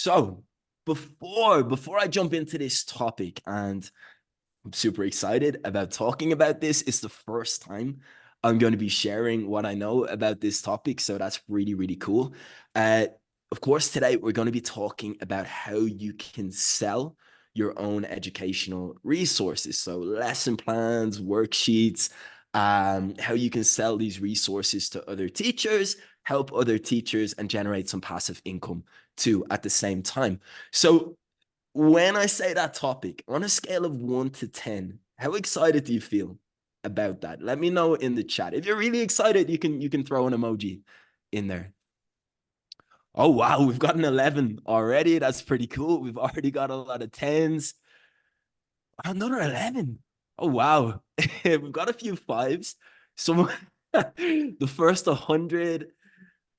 So before I jump into this topic, and I'm super excited about talking about this. It's the first time I'm going to be sharing what I know about this topic. So that's really, really cool. Uh, of course, today we're going to be talking about how you can sell your own educational resources. So lesson plans, worksheets, how you can sell these resources to other teachers, help other teachers, and generate some passive income too at the same time. So when I say that topic, on a scale of 1 to 10, how excited do you feel about that? Let me know in the chat. If you're really excited, you can throw an emoji in there. Oh wow, we've got an 11 already. That's pretty cool. We've already got a lot of tens. Another 11. Oh wow. We've got a few fives. Some the first 100.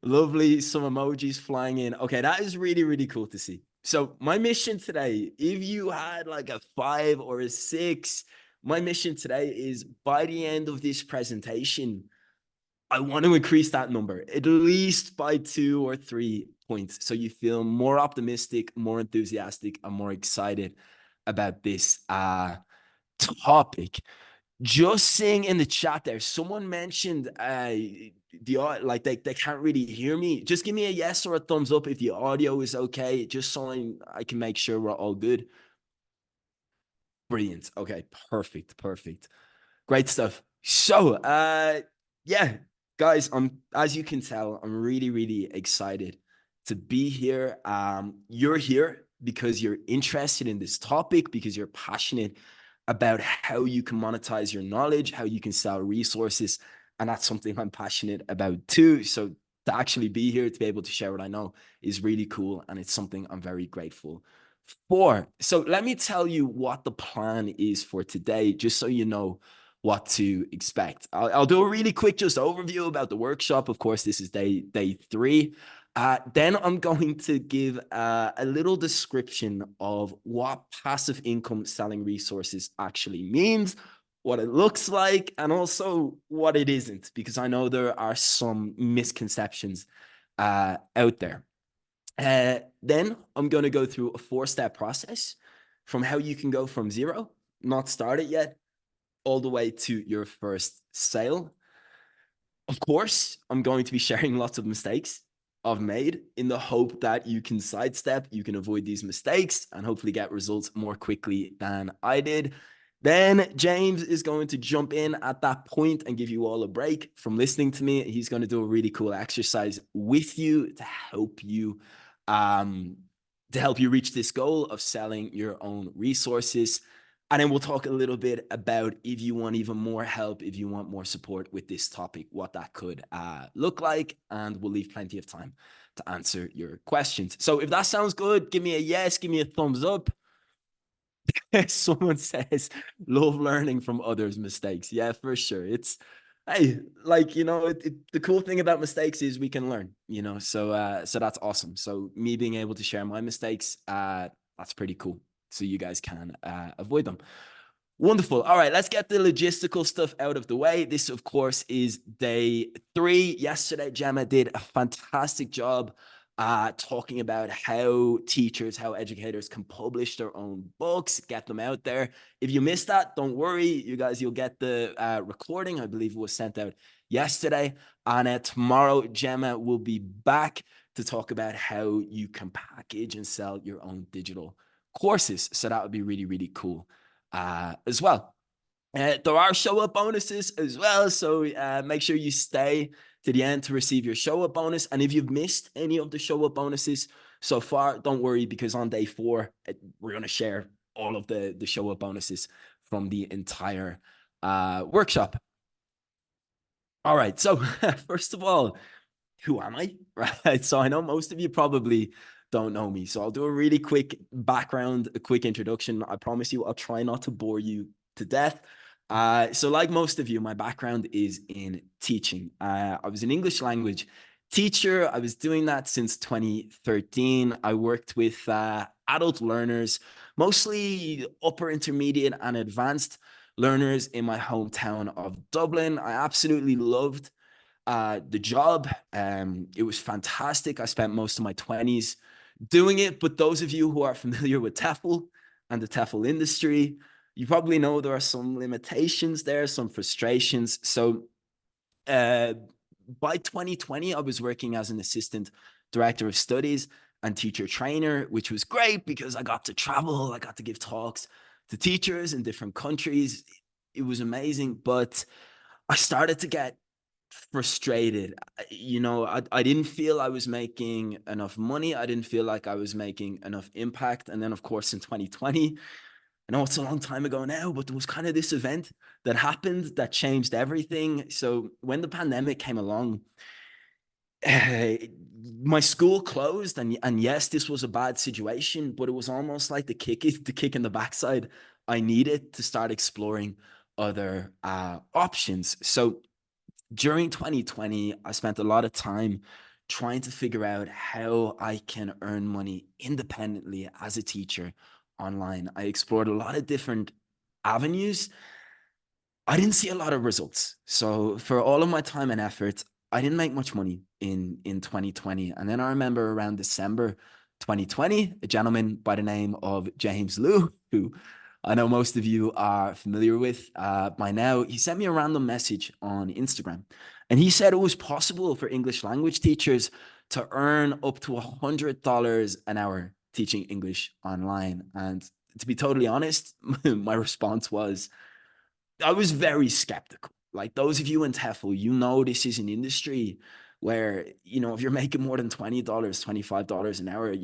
Lovely. Some emojis flying in. Okay, that is really, really cool to see. So my mission today, if you had like a 5 or a 6, my mission today is by the end of this presentation, I want to increase that number at least by 2 or 3 points. So you feel more optimistic, more enthusiastic, and more excited about this topic. Just seeing in the chat there, someone mentioned like they can't really hear me. Just give me a yes or a thumbs up if the audio is okay, just so I can make sure we're all good. Brilliant. Okay, perfect. Great stuff. So yeah, guys, as you can tell, I'm really, really excited to be here. You're here because you're interested in this topic, because you're passionate about how you can monetize your knowledge, how you can sell resources. And that's something I'm passionate about too. So to actually be here, to be able to share what I know is really cool. And it's something I'm very grateful for. So let me tell you what the plan is for today, just so you know what to expect. I'll do a really quick just overview about the workshop. Of course, this is day 3. Then I'm going to give a little description of what passive income selling resources actually means, what it looks like, and also what it isn't, because I know there are some misconceptions out there. Then I'm going to go through a 4-step process from how you can go from zero, not started yet, all the way to your first sale. Of course, I'm going to be sharing lots of mistakes I've made in the hope that you can sidestep, you can avoid these mistakes, and hopefully get results more quickly than I did. Then James is going to jump in at that point and give you all a break from listening to me. He's going to do a really cool exercise with you to help you reach this goal of selling your own resources. And then we'll talk a little bit about if you want even more help, if you want more support with this topic, what that could look like. And we'll leave plenty of time to answer your questions. So if that sounds good, give me a yes, give me a thumbs up. Someone says, love learning from others' mistakes. Yeah, for sure. Hey, like, the cool thing about mistakes is we can learn, so that's awesome. So me being able to share my mistakes, that's pretty cool. So you guys can avoid them. Wonderful. All right, let's get the logistical stuff out of the way. This, of course, is day 3. Yesterday, Gemma did a fantastic job talking about how teachers, how educators can publish their own books, get them out there. If you missed that, don't worry, you guys, you'll get the recording. I believe it was sent out yesterday. And tomorrow, Gemma will be back to talk about how you can package and sell your own digital courses. So that would be really, really cool as well. There are show up bonuses as well. So make sure you stay to the end to receive your show up bonus. And if you've missed any of the show up bonuses so far, don't worry, because on day 4, we're going to share all of the show up bonuses from the entire workshop. All right. So first of all, who am I? Right. So I know most of you probably don't know me. So I'll do a really quick background, a quick introduction. I promise you, I'll try not to bore you to death. So like most of you, my background is in teaching. I was an English language teacher. I was doing that since 2013. I worked with adult learners, mostly upper intermediate and advanced learners in my hometown of Dublin. I absolutely loved the job. It was fantastic. I spent most of my 20s doing it. But those of you who are familiar with TEFL and the TEFL industry, you probably know there are some limitations there, some frustrations. So uh, by 2020, I was working as an assistant director of studies and teacher trainer, which was great because I got to travel, I got to give talks to teachers in different countries. It was amazing, but I started to get frustrated. I didn't feel I was making enough money. I didn't feel like I was making enough impact. And then, of course, in 2020, I know it's a long time ago now, but there was kind of this event that happened that changed everything. So when the pandemic came along, uh, my school closed, and yes, this was a bad situation, but it was almost like the kick in the backside. I needed to start exploring other options. So during 2020, I spent a lot of time trying to figure out how I can earn money independently as a teacher online. I explored a lot of different avenues. I didn't see a lot of results. So for all of my time and effort, I didn't make much money in 2020. And then I remember around December 2020, a gentleman by the name of James Liu, who I know most of you are familiar with by now, he sent me a random message on Instagram. And he said it was possible for English language teachers to earn up to $100 an hour teaching English online. And to be totally honest, my response was, I was very skeptical. Like those of you in TEFL, you know, this is an industry where, if you're making more than $20, $25 an hour,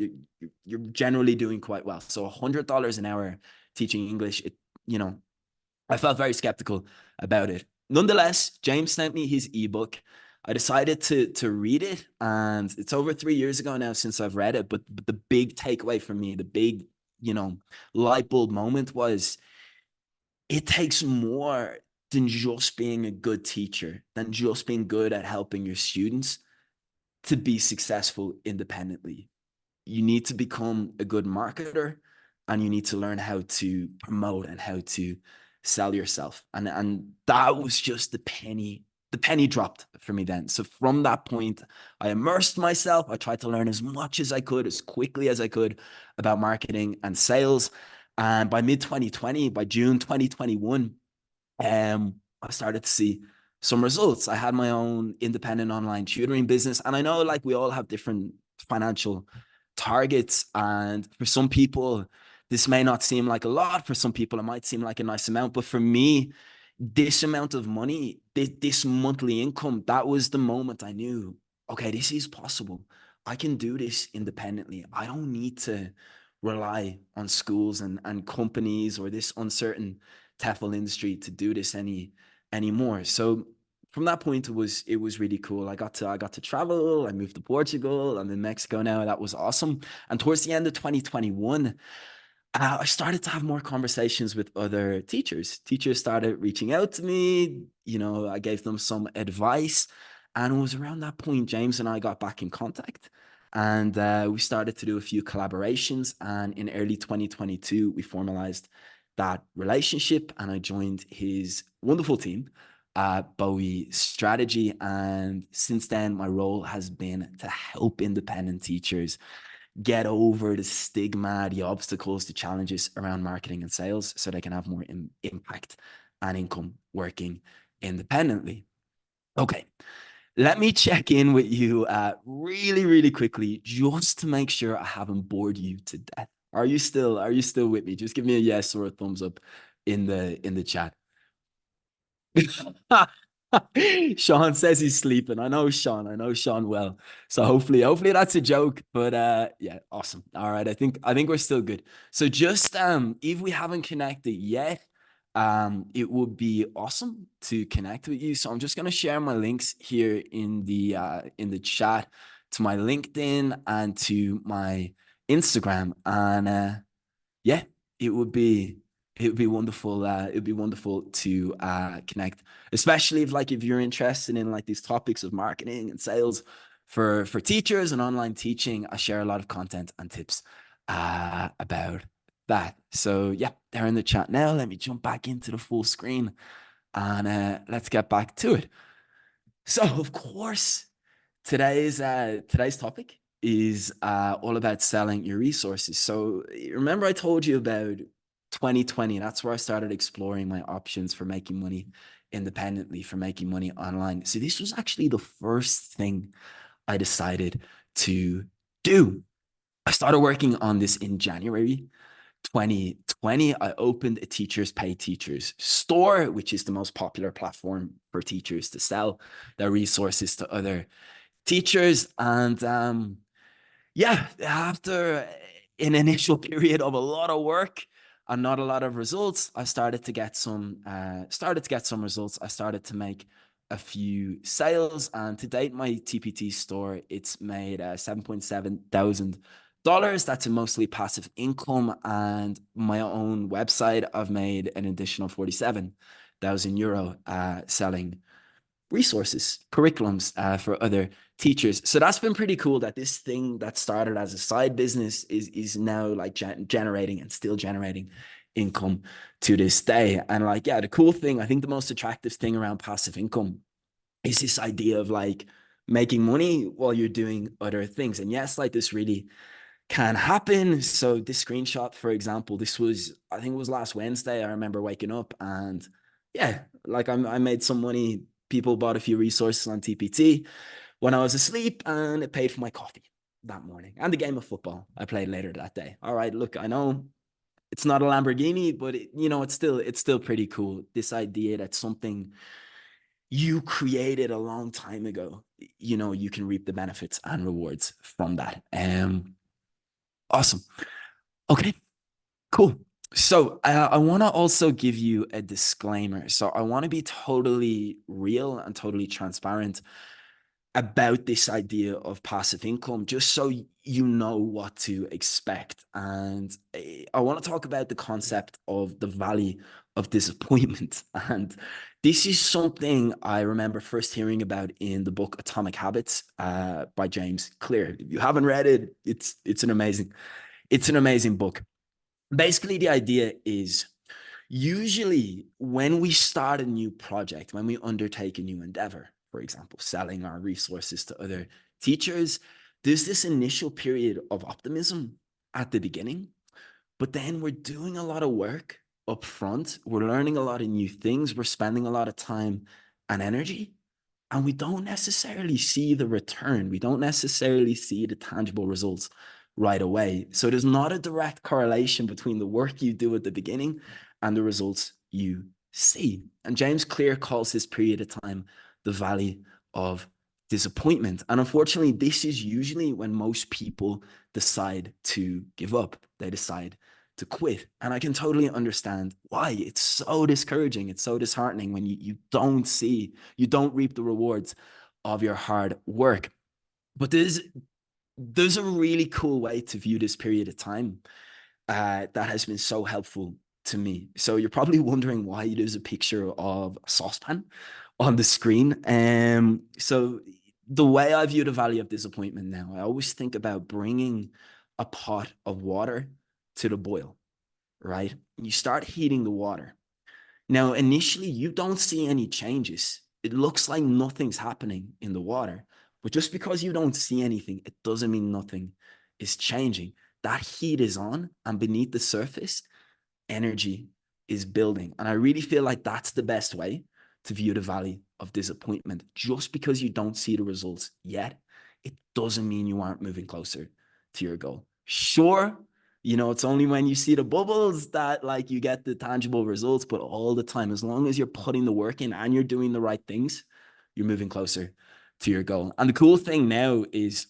you're generally doing quite well. So $100 an hour teaching English, you know, I felt very skeptical about it. Nonetheless, James sent me his ebook. I decided to read it, and it's over 3 years ago now since I've read it. But the big takeaway for me, the big, light bulb moment was, it takes more than just being a good teacher, than just being good at helping your students to be successful independently. You need to become a good marketer, and you need to learn how to promote and how to sell yourself. And that was just the penny dropped for me then. So from that point, I immersed myself. I tried to learn as much as I could, as quickly as I could, about marketing and sales. And by mid 2020, by June 2021, I started to see some results. I had my own independent online tutoring business. And I know, like, we all have different financial targets. And for some people, this may not seem like a lot. For some people, it might seem like a nice amount. But for me, this amount of money, this monthly income, that was the moment I knew, okay, this is possible. I can do this independently. I don't need to rely on schools and companies or this uncertain TEFL industry to do this anymore. So from that point, it was really cool. I got to travel. I moved to Portugal. I'm in Mexico now. That was awesome. And towards the end of 2021, I started to have more conversations with other teachers. Teachers started reaching out to me. I gave them some advice. And it was around that point, James and I got back in contact. And we started to do a few collaborations. And in early 2022, we formalized that relationship. And I joined his wonderful team, Bowie Strategy. And since then, my role has been to help independent teachers get over the stigma, the obstacles, the challenges around marketing and sales so they can have more impact and income working independently. Okay, let me check in with you really, really quickly just to make sure I haven't bored you to death. Are you still with me? Just give me a yes or a thumbs up in the chat. Sean says he's sleeping. I know Sean. I know Sean well. So hopefully that's a joke. But yeah, awesome. All right. I think we're still good. So just if we haven't connected yet, it would be awesome to connect with you. So I'm just gonna share my links here in the chat to my LinkedIn and to my Instagram. And yeah, it would be it would be wonderful. It would be wonderful to connect, especially if you're interested in like these topics of marketing and sales for teachers and online teaching. I share a lot of content and tips about that. So yeah, they're in the chat now. Let me jump back into the full screen and let's get back to it. So of course, today's topic is all about selling your resources. So remember I told you about 2020, that's where I started exploring my options for making money independently, for making money online. So this was actually the first thing I decided to do. I started working on this in January 2020. I opened a Teachers Pay Teachers store, which is the most popular platform for teachers to sell their resources to other teachers. And yeah, after an initial period of a lot of work and not a lot of results, I started to get some results. I started to make a few sales, and to date, my TPT store, it's made $7,700. That's a mostly passive income, and my own website, I've made an additional 47,000 euro selling resources, curriculums for other teachers. So that's been pretty cool that this thing that started as a side business is now like generating and still generating income to this day. And like, yeah, the cool thing, I think the most attractive thing around passive income is this idea of like making money while you're doing other things. And yes, like this really can happen. So this screenshot, for example, this was, I think it was last Wednesday. I remember waking up and yeah, like I made some money. People bought a few resources on TPT when I was asleep, and it paid for my coffee that morning and the game of football I played later that day. All right, look, I know it's not a Lamborghini, but it's still pretty cool. This idea that something you created a long time ago, you can reap the benefits and rewards from that. Awesome. Okay, cool. So I want to also give you a disclaimer. So I want to be totally real and totally transparent about this idea of passive income, just so you know what to expect. And I want to talk about the concept of the valley of disappointment. And this is something I remember first hearing about in the book Atomic Habits by James Clear. If you haven't read it, it's an amazing book. Basically, the idea is usually when we start a new project, when we undertake a new endeavor, for example, selling our resources to other teachers, there's this initial period of optimism at the beginning, but then we're doing a lot of work up front. We're learning a lot of new things. We're spending a lot of time and energy, and we don't necessarily see the return. We don't necessarily see the tangible results right away. So there's not a direct correlation between the work you do at the beginning and the results you see. And James Clear calls this period of time the valley of disappointment. And unfortunately, this is usually when most people decide to give up. They decide to quit. And I can totally understand why. It's so discouraging. It's so disheartening when you don't reap the rewards of your hard work. But there's a really cool way to view this period of time that has been so helpful to me. So you're probably wondering why there's a picture of a saucepan on the screen. So the way I view the valley of disappointment now, I always think about bringing a pot of water to the boil, right? You start heating the water. Now, initially, you don't see any changes. It looks like nothing's happening in the water. But just because you don't see anything, it doesn't mean nothing is changing. That heat is on, and beneath the surface, energy is building. And I really feel like that's the best way to view the valley of disappointment. Just because you don't see the results yet, it doesn't mean you aren't moving closer to your goal. Sure, it's only when you see the bubbles that like you get the tangible results, but all the time, as long as you're putting the work in and you're doing the right things, you're moving closer to your goal. And the cool thing now is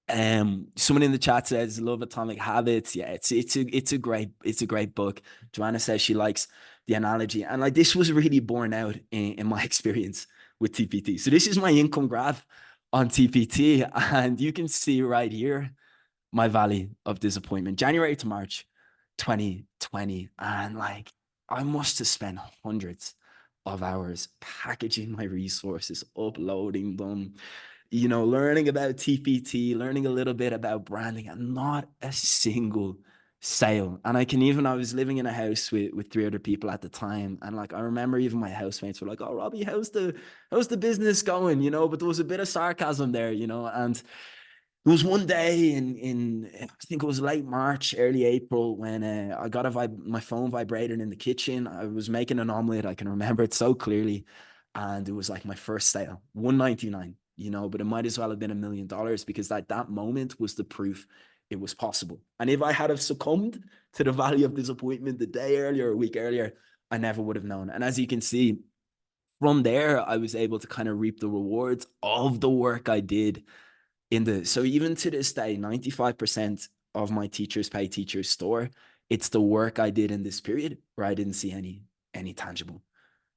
someone in the chat says love Atomic Habits. Yeah, it's a great book. Joanna says she likes the analogy, and like this was really borne out in my experience with TPT. So this is my income graph on TPT, and you can see right here my valley of disappointment, January to March 2020. And like, I must have spent hundreds of hours packaging my resources, uploading them, learning about TPT, learning a little bit about branding, and not a single sale. And I was living in a house with three other people at the time. And like, I remember even my housemates were like, oh, Robbie, how's the business going? But there was a bit of sarcasm there, and There was one day in I think it was late March, early April, when I got my phone vibrating in the kitchen. I was making an omelet. I can remember it so clearly, and it was like my first sale, 199. But it might as well have been $1 million, because that moment was the proof it was possible. And if I had have succumbed to the valley of disappointment the day earlier, a week earlier, I never would have known. And as you can see, from there, I was able to kind of reap the rewards of the work I did so even to this day, 95% of my Teachers Pay Teachers store, it's the work I did in this period where I didn't see any tangible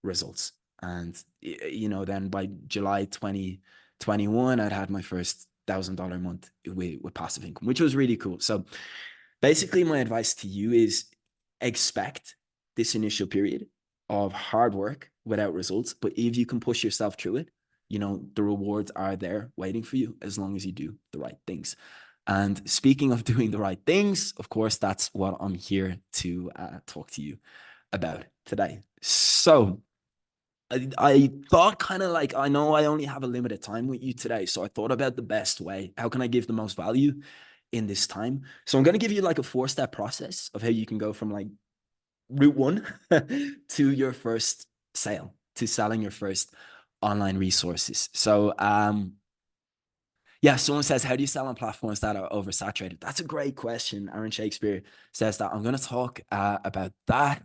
results. And then by July 2021, I'd had my first $1,000 month with passive income, which was really cool. So basically, my advice to you is expect this initial period of hard work without results. But if you can push yourself through it, the rewards are there waiting for you as long as you do the right things. And speaking of doing the right things, of course, that's what I'm here to talk to you about today. So I thought kind of like, I know I only have a limited time with you today. So I thought about the best way. How can I give the most value in this time? So I'm going to give you like a 4-step process of how you can go from like route one to your first sale, to selling your first online resources. So, yeah, someone says, how do you sell on platforms that are oversaturated? That's a great question. Aaron Shakespeare says that. I'm going to talk about that.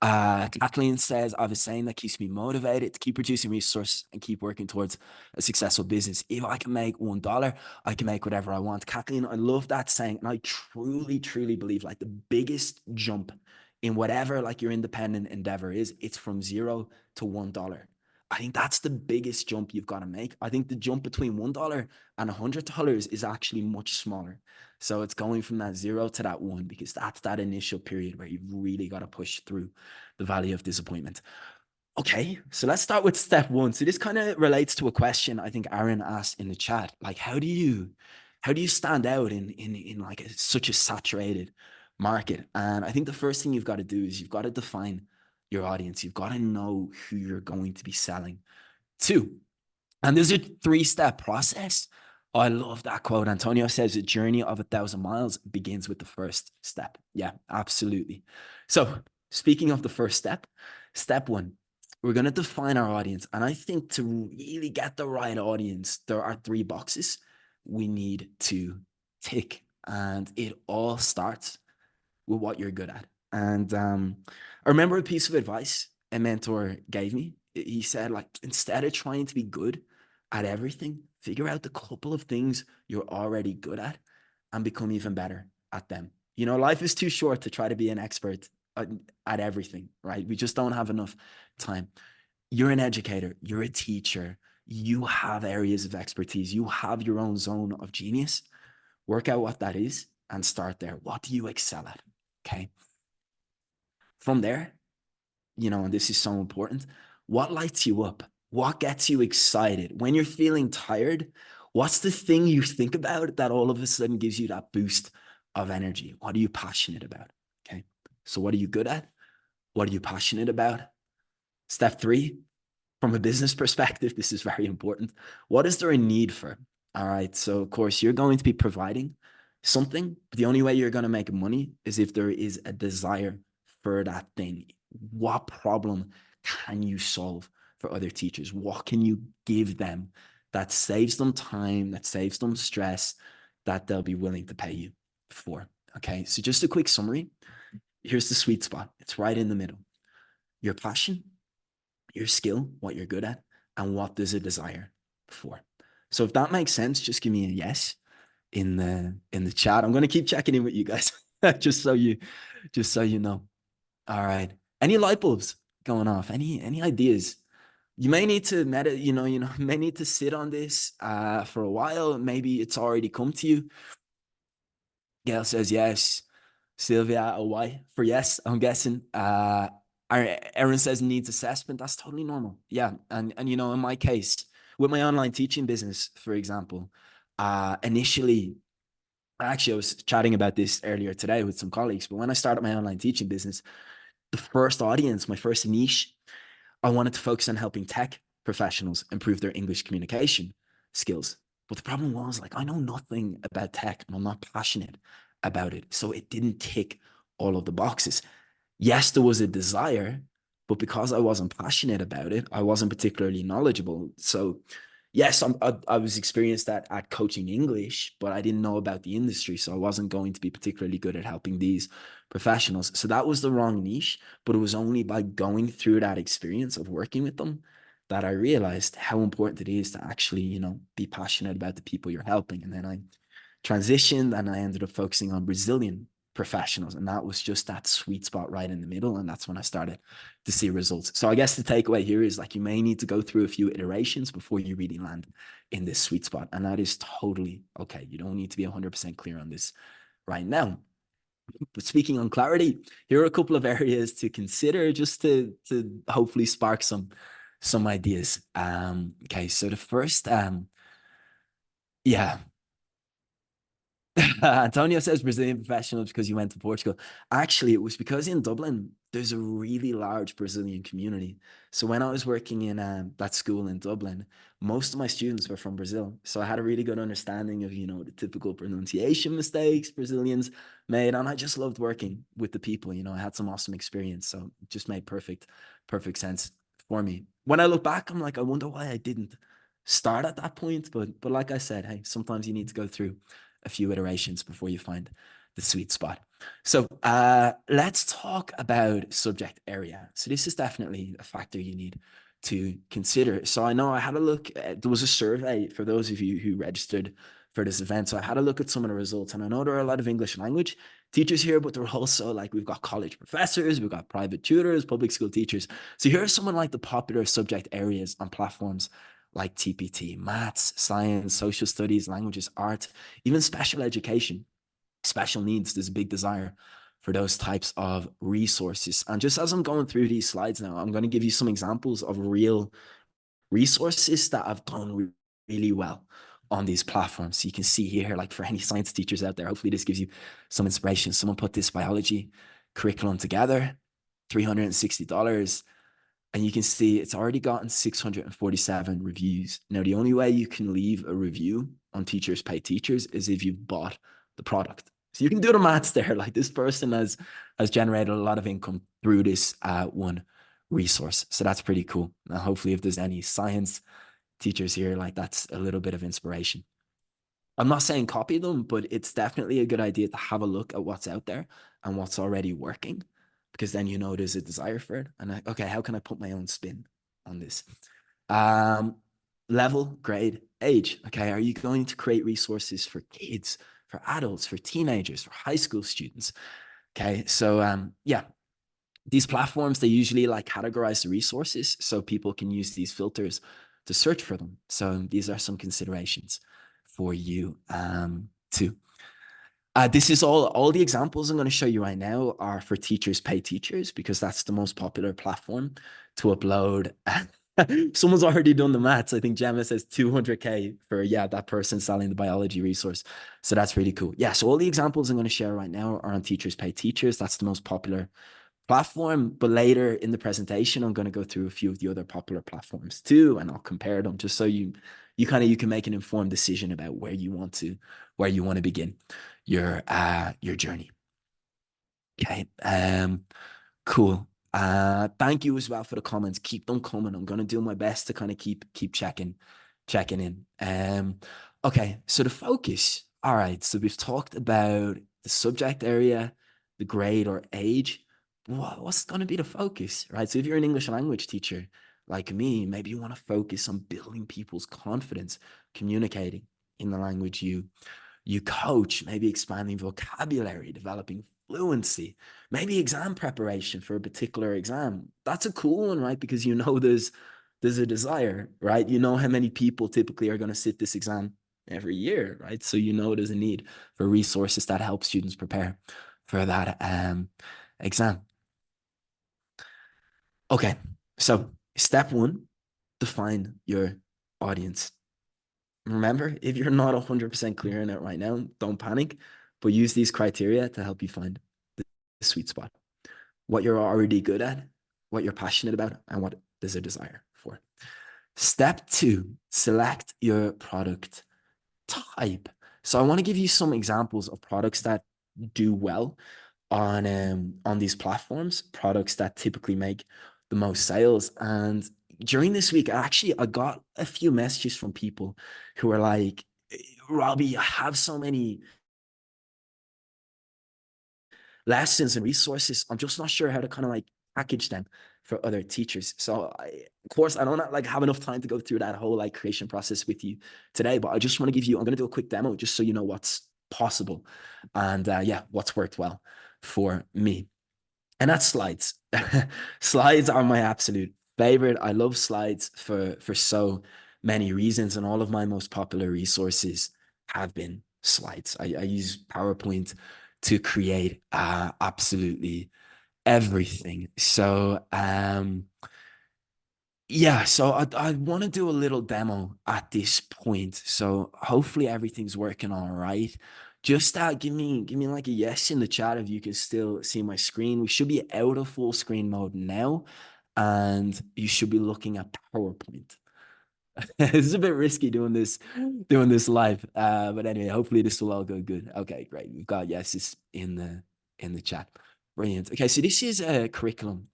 Kathleen says, I have a saying that keeps me motivated to keep producing resources and keep working towards a successful business. If I can make $1, I can make whatever I want. Kathleen, I love that saying. And I truly, truly believe like the biggest jump in whatever like your independent endeavor is, it's from 0 to $1. I think that's the biggest jump you've got to make. I think the jump between $1 and $100 is actually much smaller. So it's going from that 0 to that 1, because that's that initial period where you've really got to push through the valley of disappointment. Okay, so let's start with step 1. So this kind of relates to a question I think Aaron asked in the chat. Like, how do you stand out in like such a saturated market? And I think the first thing you've got to do is you've got to define your audience. You've got to know who you're going to be selling to. And there's a 3-step process. Oh, I love that quote. Antonio says a journey of 1,000 miles begins with the first step. Yeah, absolutely. So speaking of the first step, step 1, we're going to define our audience. And I think to really get the right audience, there are 3 boxes we need to tick. And it all starts with what you're good at. And I remember a piece of advice a mentor gave me. He said, like, instead of trying to be good at everything, figure out the couple of things you're already good at and become even better at them. Life is too short to try to be an expert at everything, right? We just don't have enough time. You're an educator, you're a teacher, you have areas of expertise, you have your own zone of genius. Work out what that is and start there. What do you excel at? Okay. From there, and this is so important, what lights you up? What gets you excited? When you're feeling tired, what's the thing you think about that all of a sudden gives you that boost of energy? What are you passionate about? Okay. So, what are you good at? What are you passionate about? Step 3, from a business perspective, this is very important. What is there a need for? All right. So, of course, you're going to be providing something. But the only way you're going to make money is if there is a desire for that thing. What problem can you solve for other teachers? What can you give them that saves them time, that saves them stress, that they'll be willing to pay you for? Okay. So, just a quick summary. Here's the sweet spot. It's right in the middle. Your passion, your skill, what you're good at, and what there's a desire for. So if that makes sense, just give me a yes in the chat. I'm going to keep checking in with you guys just so you know. All right. Any light bulbs going off? Any ideas? You may need to may need to sit on this for a while. Maybe it's already come to you. Gail says yes. Sylvia, a Y for yes, I'm guessing. Aaron says needs assessment. That's totally normal. Yeah. And in my case, with my online teaching business, for example, initially, actually, I was chatting about this earlier today with some colleagues, but when I started my online teaching business, the first audience, my first niche, I wanted to focus on helping tech professionals improve their English communication skills. But the problem was, like, I know nothing about tech and I'm not passionate about it. So it didn't tick all of the boxes. Yes, there was a desire, but because I wasn't passionate about it, I wasn't particularly knowledgeable. So, yes, I was experienced at coaching English, but I didn't know about the industry. So I wasn't going to be particularly good at helping these professionals. So that was the wrong niche. But it was only by going through that experience of working with them that I realized how important it is to actually, be passionate about the people you're helping. And then I transitioned and I ended up focusing on Brazilian professionals. And that was just that sweet spot right in the middle. And that's when I started to see results. So I guess the takeaway here is, like, you may need to go through a few iterations before you really land in this sweet spot. And that is totally okay. You don't need to be 100% clear on this right now. But speaking on clarity, here are a couple of areas to consider just to hopefully spark some ideas. Okay, so the first, yeah, Antonio says Brazilian professionals because you went to Portugal. Actually, it was because in Dublin, there's a really large Brazilian community. So when I was working in that school in Dublin, most of my students were from Brazil. So I had a really good understanding of, the typical pronunciation mistakes Brazilians made. And I just loved working with the people. I had some awesome experience. So it just made perfect sense for me. When I look back, I'm like, I wonder why I didn't start at that point. But like I said, hey, sometimes you need to go through a few iterations before you find the sweet spot. So let's talk about subject area. So this is definitely a factor you need to consider. So I know I had a look, there was a survey for those of you who registered for this event. So I had a look at some of the results, and I know there are a lot of English language teachers here, but there are also, like, we've got college professors, we've got private tutors, public school teachers. So here are some of, like, the popular subject areas on platforms like TPT: maths, science, social studies, languages, art, even special education, special needs. There's a big desire for those types of resources. And just as I'm going through these slides now, I'm going to give you some examples of real resources that have done really well on these platforms. So you can see here, like, for any science teachers out there, hopefully this gives you some inspiration. Someone put this biology curriculum together, $360. And you can see it's already gotten 647 reviews. Now, the only way you can leave a review on Teachers Pay Teachers is if you've bought the product. So you can do the maths there. Like, this person has generated a lot of income through this one resource. So that's pretty cool. Now, hopefully, if there's any science teachers here, like, that's a little bit of inspiration. I'm not saying copy them, but it's definitely a good idea to have a look at what's out there and what's already working, because then there's a desire for it. And okay, how can I put my own spin on this? Um, Level, grade, age. Okay, are you going to create resources for kids, for adults, for teenagers, for high school students? Okay, so yeah, these platforms, they usually, like, categorize the resources so people can use these filters to search for them. So these are some considerations for you too. This is all the examples I'm going to show you right now are for Teachers Pay Teachers, because that's the most popular platform to upload. Someone's already done the maths. I think Gemma says 200K for, that person selling the biology resource. So that's really cool. Yeah, so all the examples I'm going to share right now are on Teachers Pay Teachers. That's the most popular platform. But later in the presentation, I'm going to go through a few of the other popular platforms too, and I'll compare them just so you can make an informed decision about where you want to begin your journey. Okay. Cool. Thank you as well for the comments. Keep them coming. I'm gonna do my best to kind of keep checking in. Okay, so the focus. All right, so we've talked about the subject area, the grade or age. What's gonna be the focus, right? So if you're an English language teacher like me, maybe you want to focus on building people's confidence, communicating in the language you coach, maybe expanding vocabulary, developing fluency, maybe exam preparation for a particular exam. That's a cool one, right? Because there's a desire, right? You know how many people typically are going to sit this exam every year, right? So there's a need for resources that help students prepare for that exam. Okay, so step one, define your audience. Remember, if you're not 100% clear on it right now, don't panic, but use these criteria to help you find the sweet spot. What you're already good at, what you're passionate about, and what there's a desire for. Step two, select your product type. So I want to give you some examples of products that do well on these platforms, products that typically make the most sales. And during this week, I got a few messages from people who are like, Robbie, I have so many lessons and resources. I'm just not sure how to kind of like package them for other teachers. So of course, I don't like have enough time to go through that whole like creation process with you today, but I just want to give you, I'm going to do a quick demo just so you know what's possible and yeah, what's worked well for me. And that's slides. Slides are my absolute favorite. I love slides for so many reasons, and all of my most popular resources have been slides. I use PowerPoint to create absolutely everything. So yeah, so I want to do a little demo at this point. So hopefully everything's working all right. Just give me like a yes in the chat if you can still see my screen. We should be out of full screen mode now, and you should be looking at PowerPoint. This is a bit risky doing this live. But anyway, hopefully this will all go good. Okay, great. We've got yeses in the chat. Brilliant. Okay, so this is a curriculum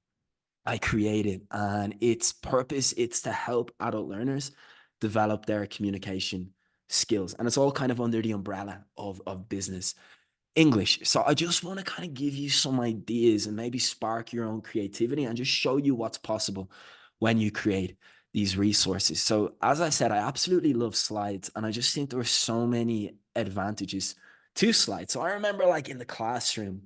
I created, and its purpose it's to help adult learners develop their communication skills, and it's all kind of under the umbrella of business English. So I just want to kind of give you some ideas and maybe spark your own creativity and just show you what's possible when you create these resources. So as I said, I absolutely love slides, and I just think there are so many advantages to slides. So I remember like in the classroom,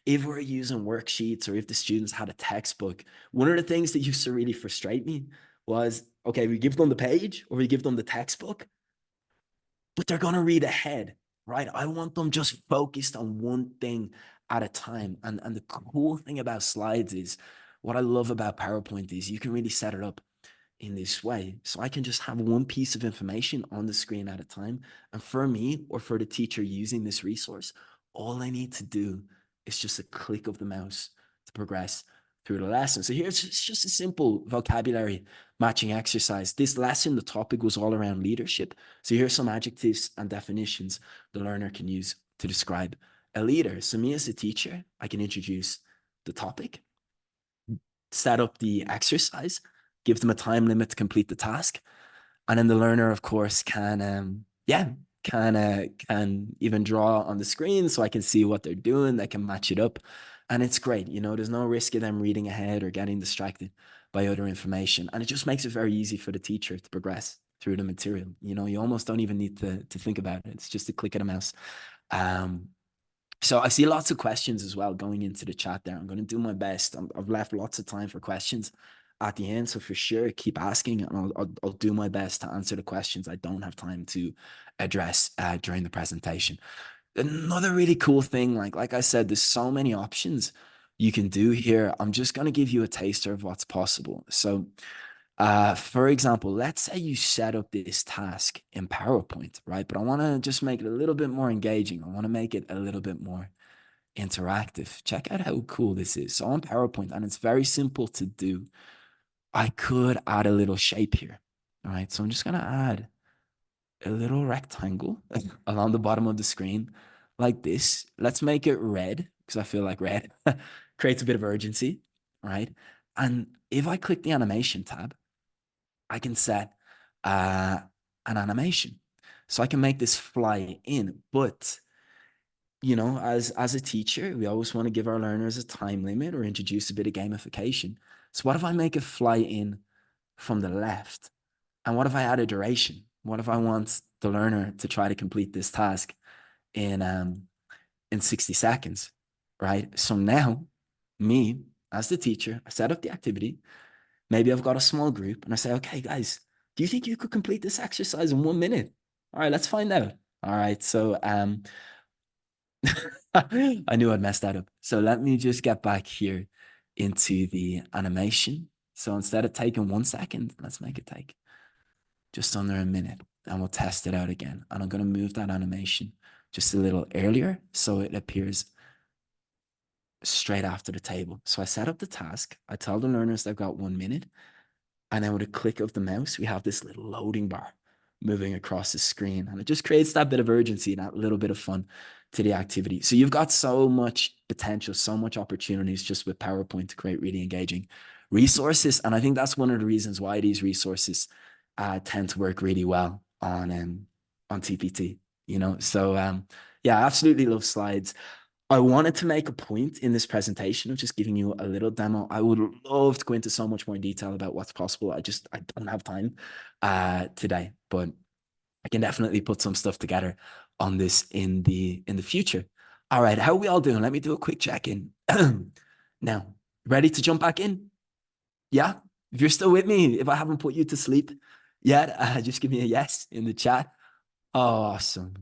if we're using worksheets or if the students had a textbook, one of the things that used to really frustrate me was, okay, we give them the page or we give them the textbook, but they're going to read ahead, right? I want them just focused on one thing at a time. And the cool thing about slides is what I love about PowerPoint is you can really set it up in this way. So I can just have one piece of information on the screen at a time. And for me or for the teacher using this resource, all I need to do is just a click of the mouse to progress through the lesson. So here's just a simple vocabulary matching exercise. This lesson, the topic was all around leadership. So here's some adjectives and definitions the learner can use to describe a leader. So me as a teacher, I can introduce the topic, set up the exercise, give them a time limit to complete the task, and then the learner, of course, can yeah, can even draw on the screen so I can see what they're doing. They can match it up, and it's great. You know, there's no risk of them reading ahead or getting distracted by other information, and it just makes it very easy for the teacher to progress through the material. You know, you almost don't even need to think about it. It's just a click of a mouse. Um, so I see lots of questions as well going into the chat there. I'm going to do my best. I've left lots of time for questions at the end. So for sure, keep asking, and I'll do my best to answer the questions I don't have time to address during the presentation. Another really cool thing, like I said, there's so many options you can do here. I'm just going to give you a taster of what's possible. So for example, let's say you set up this task in PowerPoint, right? But I want to just make it a little bit more engaging. I want to make it a little bit more interactive. Check out how cool this is. So on PowerPoint, and it's very simple to do, I could add a little shape here. All right. So I'm just going to add a little rectangle along the bottom of the screen like this. Let's make it red because I feel like red creates a bit of urgency. Right. And if I click the animation tab, I can set uh, an animation. So I can make this fly in. But, you know, as a teacher, we always want to give our learners a time limit or introduce a bit of gamification. So what if I make it fly in from the left? And what if I add a duration? What if I want the learner to try to complete this task in 60 seconds, right? So now, me as the teacher, I set up the activity. Maybe I've got a small group and I say, okay, guys, do you think you could complete this exercise in 1 minute? All right, let's find out. All right, so I knew I'd mess that up. So let me just get back here into the animation. So instead of taking 1 second, let's make it take just under a minute and we'll test it out again. And I'm going to move that animation just a little earlier so it appears straight after the table. So I set up the task. I tell the learners they've got 1 minute. And then with a click of the mouse, we have this little loading bar moving across the screen. And it just creates that bit of urgency, that little bit of fun to the activity. So you've got so much potential, so much opportunities just with PowerPoint to create really engaging resources. And I think that's one of the reasons why these resources tend to work really well on TPT, you know? So yeah, I absolutely love slides. I wanted to make a point in this presentation of just giving you a little demo. I would love to go into so much more detail about what's possible. I don't have time today, but I can definitely put some stuff together on this in the future. All right, how are we all doing? Let me do a quick check-in. Now, ready to jump back in? Yeah? If you're still with me, if I haven't put you to sleep yet, just give me a yes in the chat. Awesome.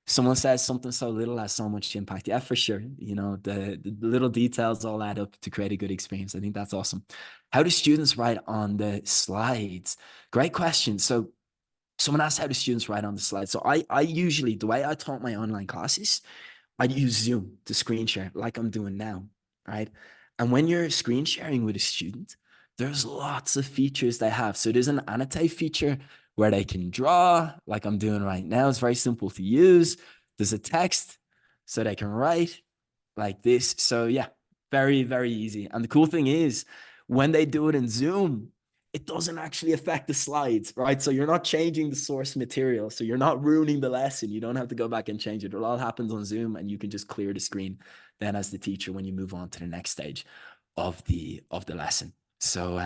Someone says something so little has so much impact. Yeah, for sure. You know, the little details all add up to create a good experience. I think that's awesome. How do students write on the slides? Great question. So someone asked, how do students write on the slides? So I usually, the way I taught my online classes, I use Zoom to screen share like I'm doing now, right? And when you're screen sharing with a student, there's lots of features they have. So there's an annotate feature where they can draw like I'm doing right now. It's very simple to use. There's a text so they can write like this. So yeah, very, very easy. And the cool thing is when they do it in Zoom, it doesn't actually affect the slides, right? So you're not changing the source material. So you're not ruining the lesson. You don't have to go back and change it. It all happens on Zoom and you can just clear the screen then as the teacher when you move on to the next stage of the lesson. So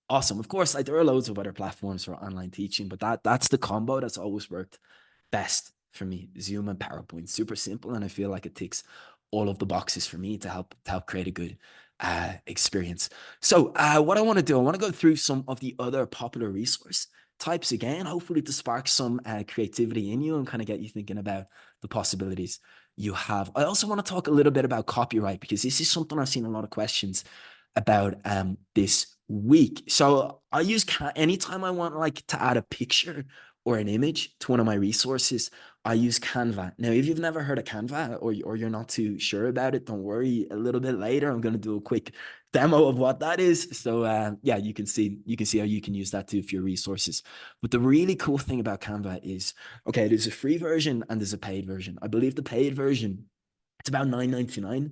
awesome. Of course, like there are loads of other platforms for online teaching, but that's the combo that's always worked best for me. Zoom and PowerPoint, super simple, and I feel like it ticks all of the boxes for me to help create a good experience. So what I want to do, I want to go through some of the other popular resource types again, hopefully to spark some creativity in you and kind of get you thinking about the possibilities you have. I also want to talk a little bit about copyright because this is something I've seen a lot of questions about this week. So I use anytime I want like to add a picture or an image to one of my resources, I use Canva. Now, if you've never heard of Canva or you're not too sure about it, don't worry. A little bit later, I'm going to do a quick demo of what that is. So yeah, you can see how you can use that too for your resources. But the really cool thing about Canva is, okay, there's a free version and there's a paid version. I believe the paid version, it's about $9.99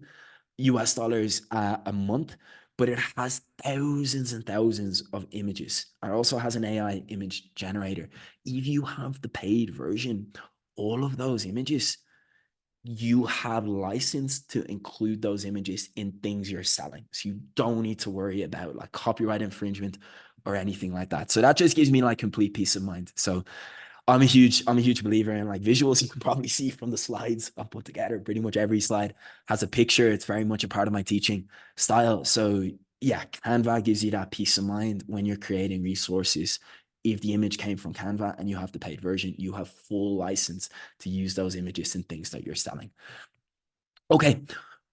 US dollars a month, but it has thousands and thousands of images. It also has an AI image generator. If you have the paid version, all of those images, you have license to include those images in things you're selling. So you don't need to worry about like copyright infringement or anything like that. So that just gives me like complete peace of mind. So I'm a huge believer in like visuals. You can probably see from the slides I've put together. Pretty much every slide has a picture. It's very much a part of my teaching style. So yeah, Canva gives you that peace of mind when you're creating resources. If the image came from Canva and you have the paid version, you have full license to use those images in things that you're selling. Okay,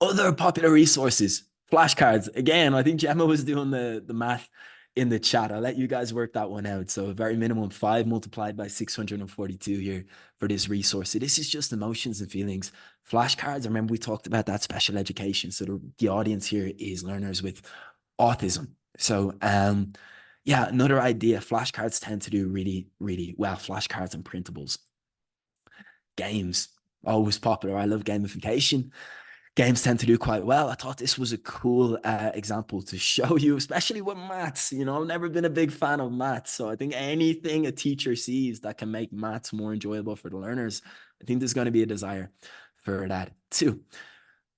other popular resources, flashcards. Again, I think Gemma was doing the math in the chat. I'll let you guys work that one out. So a very minimum 5 multiplied by 642 here for this resource. So this is just emotions and feelings. Flashcards, remember we talked about that special education. So the audience here is learners with autism. So yeah, another idea, flashcards tend to do really, really well. Flashcards and printables. Games, always popular. I love gamification. Games tend to do quite well. I thought this was a cool example to show you, especially with maths. You know, I've never been a big fan of maths. So I think anything a teacher sees that can make maths more enjoyable for the learners, I think there's going to be a desire for that too.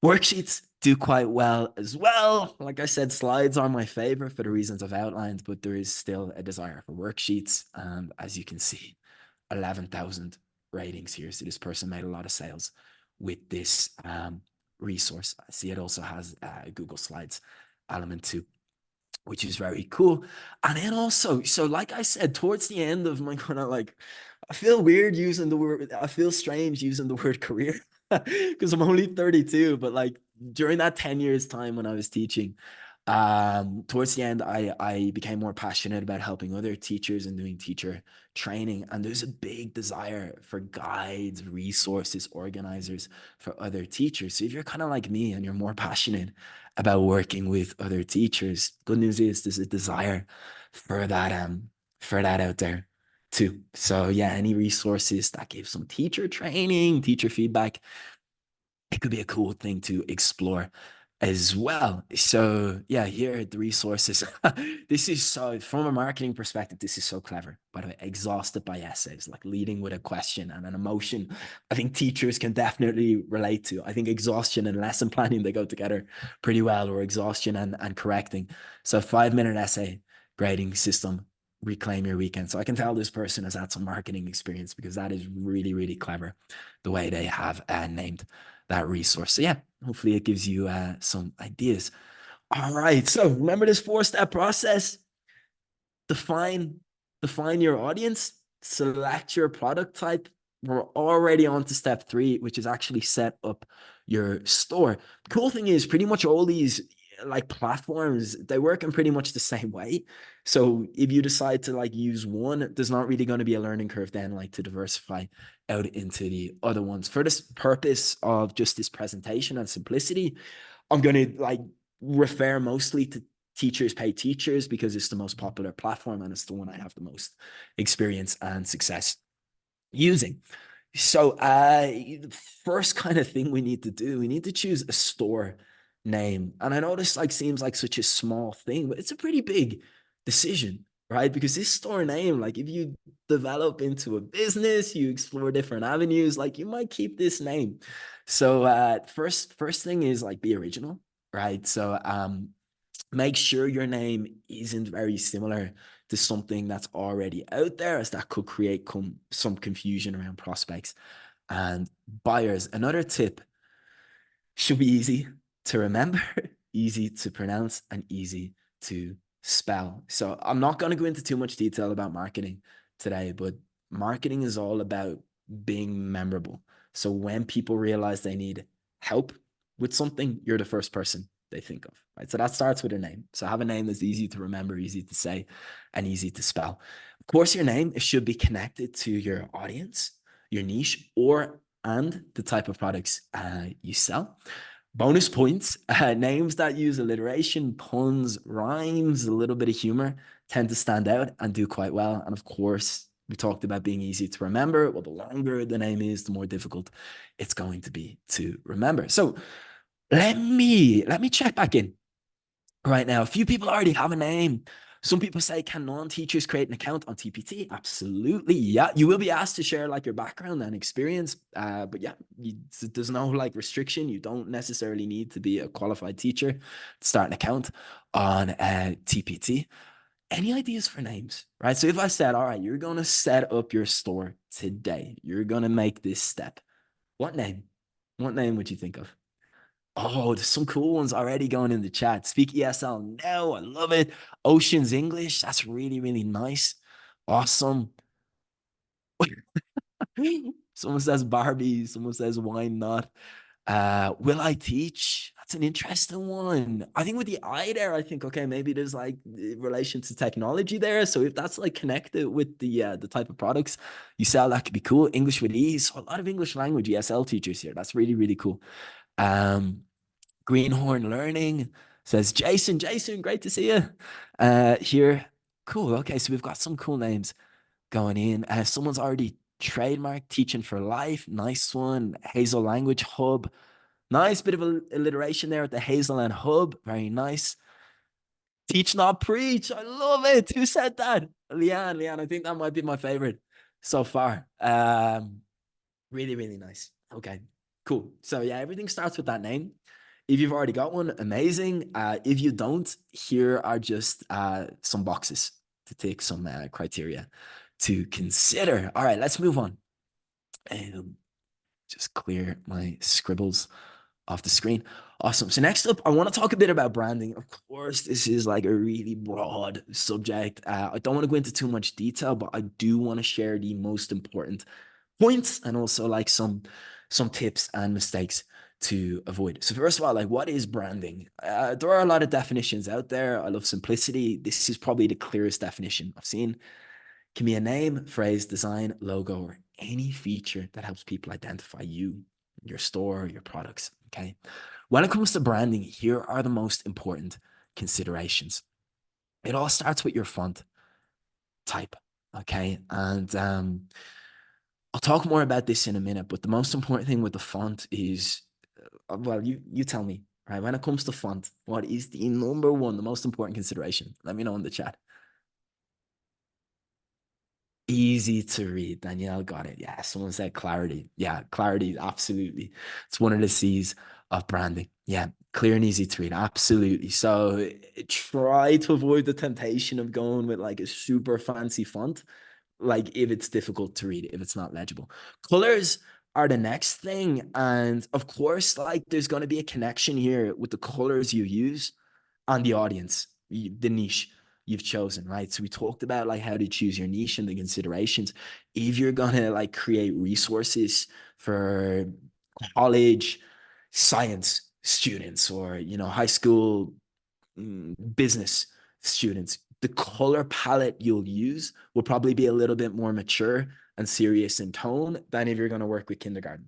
Worksheets do quite well as well. Like I said, slides are my favorite for the reasons I've outlined, but there is still a desire for worksheets. And as you can see, 11,000 ratings here. So this person made a lot of sales with this resource. I see it also has a Google Slides element too, which is very cool. And then also, so like I said, towards the end of my kind of like, I feel weird using the word, I feel strange using the word career because I'm only 32, but like during that 10 years time when I was teaching, towards the end, I became more passionate about helping other teachers and doing teacher training. And there's a big desire for guides, resources, organizers for other teachers. So if you're kind of like me and you're more passionate about working with other teachers, good news is there's a desire for that out there. too. So yeah, any resources that give some teacher training, teacher feedback, it could be a cool thing to explore as well. So yeah, here are the resources. This is so, from a marketing perspective, this is so clever. By the way, exhausted by essays, like leading with a question and an emotion. I think teachers can definitely relate to. I think exhaustion and lesson planning, they go together pretty well, or exhaustion and correcting. So 5 minute essay grading system, reclaim your weekend. So I can tell this person has had some marketing experience, because that is really, really clever the way they have named that resource. So yeah, hopefully it gives you some ideas. All right. So remember this 4 step process: define define your audience, select your product type. We're already on to step 3, which is actually set up your store. The cool thing is, pretty much all these like platforms, they work in pretty much the same way. So if you decide to like use one, there's not really going to be a learning curve then, like to diversify out into the other ones. For this purpose of just this presentation and simplicity, I'm going to like refer mostly to Teachers Pay Teachers, because it's the most popular platform and it's the one I have the most experience and success using. So the first kind of thing we need to do, we need to choose a store name. And I know this like seems like such a small thing, but it's a pretty big decision, right? Because this store name, like if you develop into a business, you explore different avenues, like you might keep this name. So first thing is like be original, right? So make sure your name isn't very similar to something that's already out there, as that could create some confusion around prospects and buyers. Another tip: should be easy to remember, easy to pronounce, and easy to spell. So I'm not going to go into too much detail about marketing today, but marketing is all about being memorable. So when people realize they need help with something, you're the first person they think of, right? So that starts with a name. So have a name that's easy to remember, easy to say, and easy to spell. Of course, your name, it should be connected to your audience, your niche, or and the type of products you sell. Bonus points: names that use alliteration, puns, rhymes, a little bit of humor tend to stand out and do quite well. And of course, we talked about being easy to remember. Well, the longer the name is, the more difficult it's going to be to remember. So let me check back in right now. A few people already have a name. Some people say, can non-teachers create an account on TPT? Absolutely. Yeah. You will be asked to share like your background and experience. But yeah, there's no like restriction. You don't necessarily need to be a qualified teacher to start an account on TPT. Any ideas for names, right? So if I said, all right, you're going to set up your store today, you're going to make this step. What name? What name would you think of? Oh, there's some cool ones already going in the chat. Speak ESL now. I love it. Oceans English. That's really, really nice. Awesome. Someone says Barbie. Someone says why not? Will I teach? That's an interesting one. I think with the I there, I think, okay, maybe there's like relation to technology there. So if that's like connected with the type of products you sell, that could be cool. English with ease. So a lot of English language ESL teachers here. That's really, really cool. Greenhorn Learning says, Jason, great to see you here. Cool. Okay, so we've got some cool names going in. Someone's already trademarked Teaching for Life. Nice one. Hazel Language Hub. Nice bit of alliteration there at the Hazel and Hub. Very nice. Teach Not Preach. I love it. Who said that? Leanne, I think that might be my favorite so far. Really, really nice. Okay, cool. So yeah, everything starts with that name. If you've already got one, amazing. If you don't, here are just some boxes to take, some criteria to consider. All right, let's move on. Just clear my scribbles off the screen. Awesome. So next up, I want to talk a bit about branding. Of course, this is like a really broad subject. I don't want to go into too much detail, but I do want to share the most important points and also like some tips and mistakes to avoid. So first of all, like what is branding? There are a lot of definitions out there. I love simplicity. This is probably the clearest definition I've seen. Can be a name, phrase, design, logo, or any feature that helps people identify you, your store, your products. Okay. When it comes to branding, here are the most important considerations. It all starts with your font type. Okay. And I'll talk more about this in a minute, but the most important thing with the font is, well, you tell me, right? When it comes to font, what is the number one, the most important consideration? Let me know in the chat. Easy to read. Danielle got it. Yeah, someone said clarity. Yeah, clarity, absolutely. It's one of the C's of branding. Yeah, clear and easy to read. Absolutely. So try to avoid the temptation of going with like a super fancy font, like if it's difficult to read, if it's not legible. Colors are the next thing. And of course, like there's going to be a connection here with the colors you use on the audience, the niche you've chosen, right? So we talked about like how to choose your niche and the considerations. If you're gonna like create resources for college science students or high school business students, the color palette you'll use will probably be a little bit more mature and serious in tone than if you're going to work with kindergarten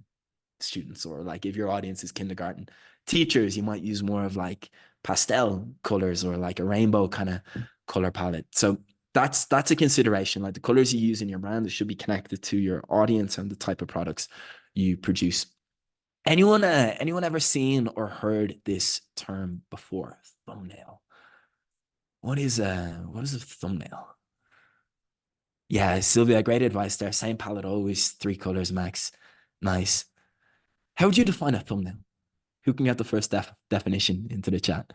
students, or like if your audience is kindergarten teachers, you might use more of like pastel colors or like a rainbow kind of color palette. So that's a consideration. Like the colors you use in your brand, it should be connected to your audience and the type of products you produce. Anyone ever seen or heard this term before? Thumbnail. What is a thumbnail? Yeah, Sylvia, great advice there. Same palette always, three colors max. Nice. How would you define a thumbnail? Who can get the first definition into the chat?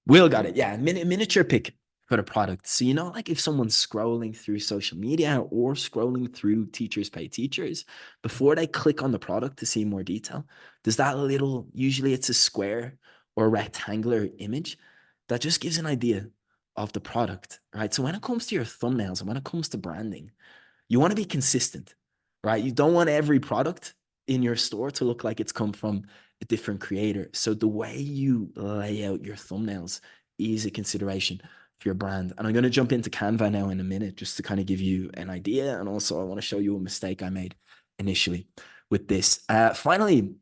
Will got it. Yeah, miniature pic for the product. So, like if someone's scrolling through social media or scrolling through Teachers Pay Teachers, before they click on the product to see more detail, there's that little, usually it's a square or rectangular image that just gives an idea of the product, right? So when it comes to your thumbnails and when it comes to branding, you want to be consistent, right? You don't want every product in your store to look like it's come from a different creator. So the way you lay out your thumbnails is a consideration for your brand. And I'm going to jump into Canva now in a minute just to kind of give you an idea. And also, I want to show you a mistake I made initially with this. Finally,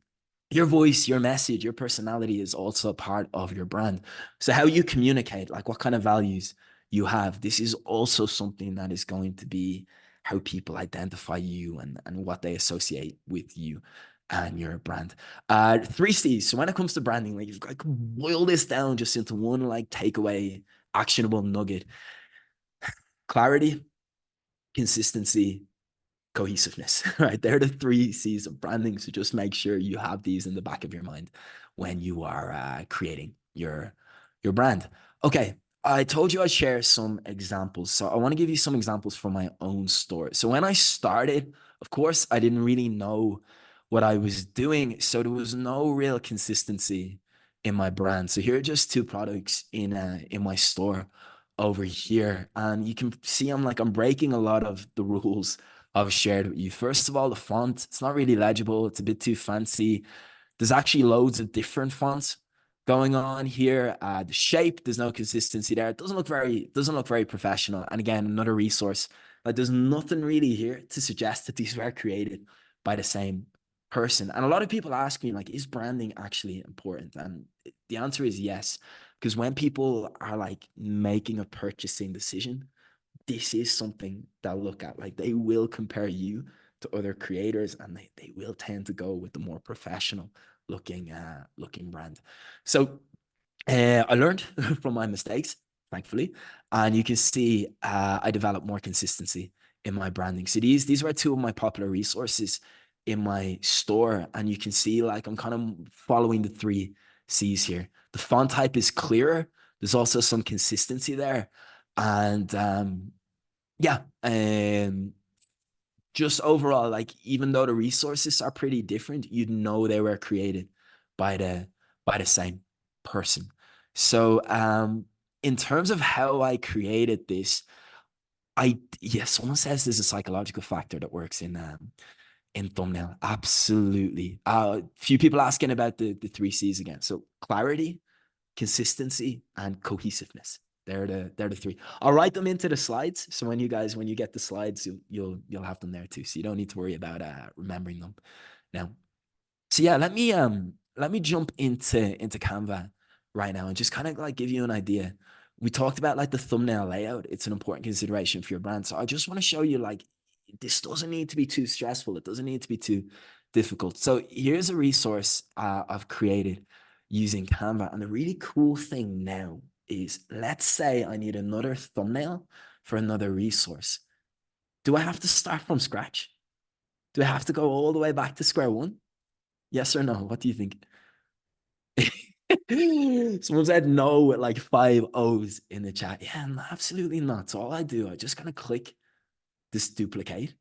your voice, your message, your personality is also part of your brand. So how you communicate, like what kind of values you have, this is also something that is going to be how people identify you and what they associate with you and your brand. Three C's. So when it comes to branding, like you've got to boil this down just into one like takeaway, actionable nugget: clarity, consistency, cohesiveness, right? They're the three C's of branding. So just make sure you have these in the back of your mind when you are creating your brand. Okay, I told you I'd share some examples. So I want to give you some examples from my own store. So when I started, of course, I didn't really know what I was doing. So there was no real consistency in my brand. So here are just two products in my store over here. And you can see I'm breaking a lot of the rules I've shared with you. First of all, the font, it's not really legible. It's a bit too fancy. There's actually loads of different fonts going on here. The shape, there's no consistency there. It doesn't look very professional. And again, another resource. Like there's nothing really here to suggest that these were created by the same person. And a lot of people ask me, like, is branding actually important? And the answer is yes. Because when people are like making a purchasing decision, this is something they'll look at. Like they will compare you to other creators, and they will tend to go with the more professional looking brand. So I learned from my mistakes, thankfully, and you can see I developed more consistency in my branding. So these were two of my popular resources in my store, and you can see like I'm kind of following the three C's here. The font type is clearer. There's also some consistency there, and yeah, just overall, like even though the resources are pretty different, you know they were created by the same person. So in terms of how I created this, someone says there's a psychological factor that works in thumbnail. Absolutely. Few people asking about the three C's again. So clarity, consistency, and cohesiveness. They're the three. I'll write them into the slides. So when you get the slides, you'll have them there too. So you don't need to worry about remembering them now. So yeah, let me jump into Canva right now and just kind of like give you an idea We talked about like the thumbnail layout. It's an important consideration for your brand. So I just want to show you like this doesn't need to be too stressful. It doesn't need to be too difficult. So here's a resource I've created using Canva. And the really cool thing now is, let's say I need another thumbnail for another resource. Do I have to start from scratch? Do I have to go all the way back to square one? Yes or no? What do you think? Someone said no with like five O's in the chat. Yeah, no, absolutely not. So all I do, I just kind of click this duplicate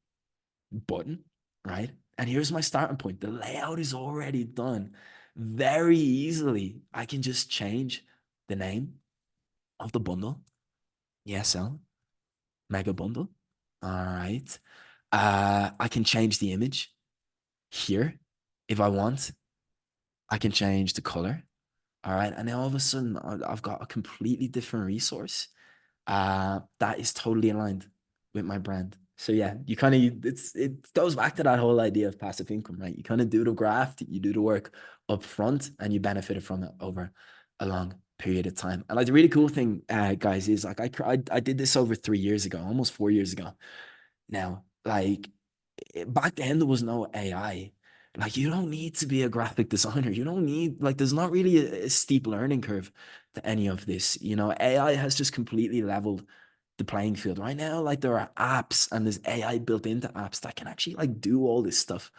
button, right? And here's my starting point. The layout is already done very easily. I can just change the name of the bundle. ESL mega bundle. All right. I can change the image here if I want. I can change the color. All right. And now all of a sudden, I've got a completely different resource that is totally aligned with my brand. So yeah, you kind of it goes back to that whole idea of passive income, right? You kind of do the graft, you do the work up front, and you benefited from it over a long period of time. And like the really cool thing, guys, is like I did this over 3 years ago, almost 4 years ago now. Like back then there was no AI. Like you don't need to be a graphic designer. You don't need like there's not really a steep learning curve to any of this. You know, AI has just completely leveled the playing field right now. Like there are apps and there's AI built into apps that can actually like do all this stuff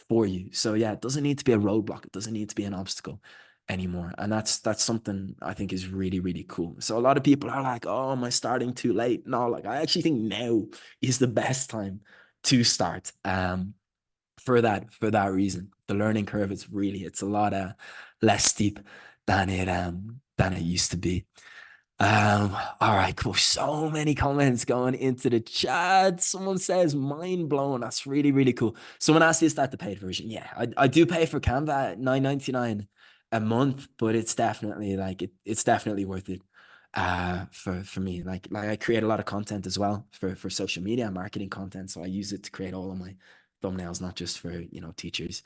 for you. So yeah, it doesn't need to be a roadblock. It doesn't need to be an obstacle anymore. And that's something I think is really, really cool. So a lot of people are like, oh, am I starting too late? No, like I actually think now is the best time to start. For that reason. The learning curve is really it's a lot less steep than it used to be. All right, cool. So many comments going into the chat. Someone says mind blown. That's really, really cool. Someone asked you to start the paid version. Yeah, I do pay for Canva at $9.99 a month, but it's definitely like it's definitely worth it for me. Like I create a lot of content as well for social media and marketing content. So I use it to create all of my thumbnails, not just for teachers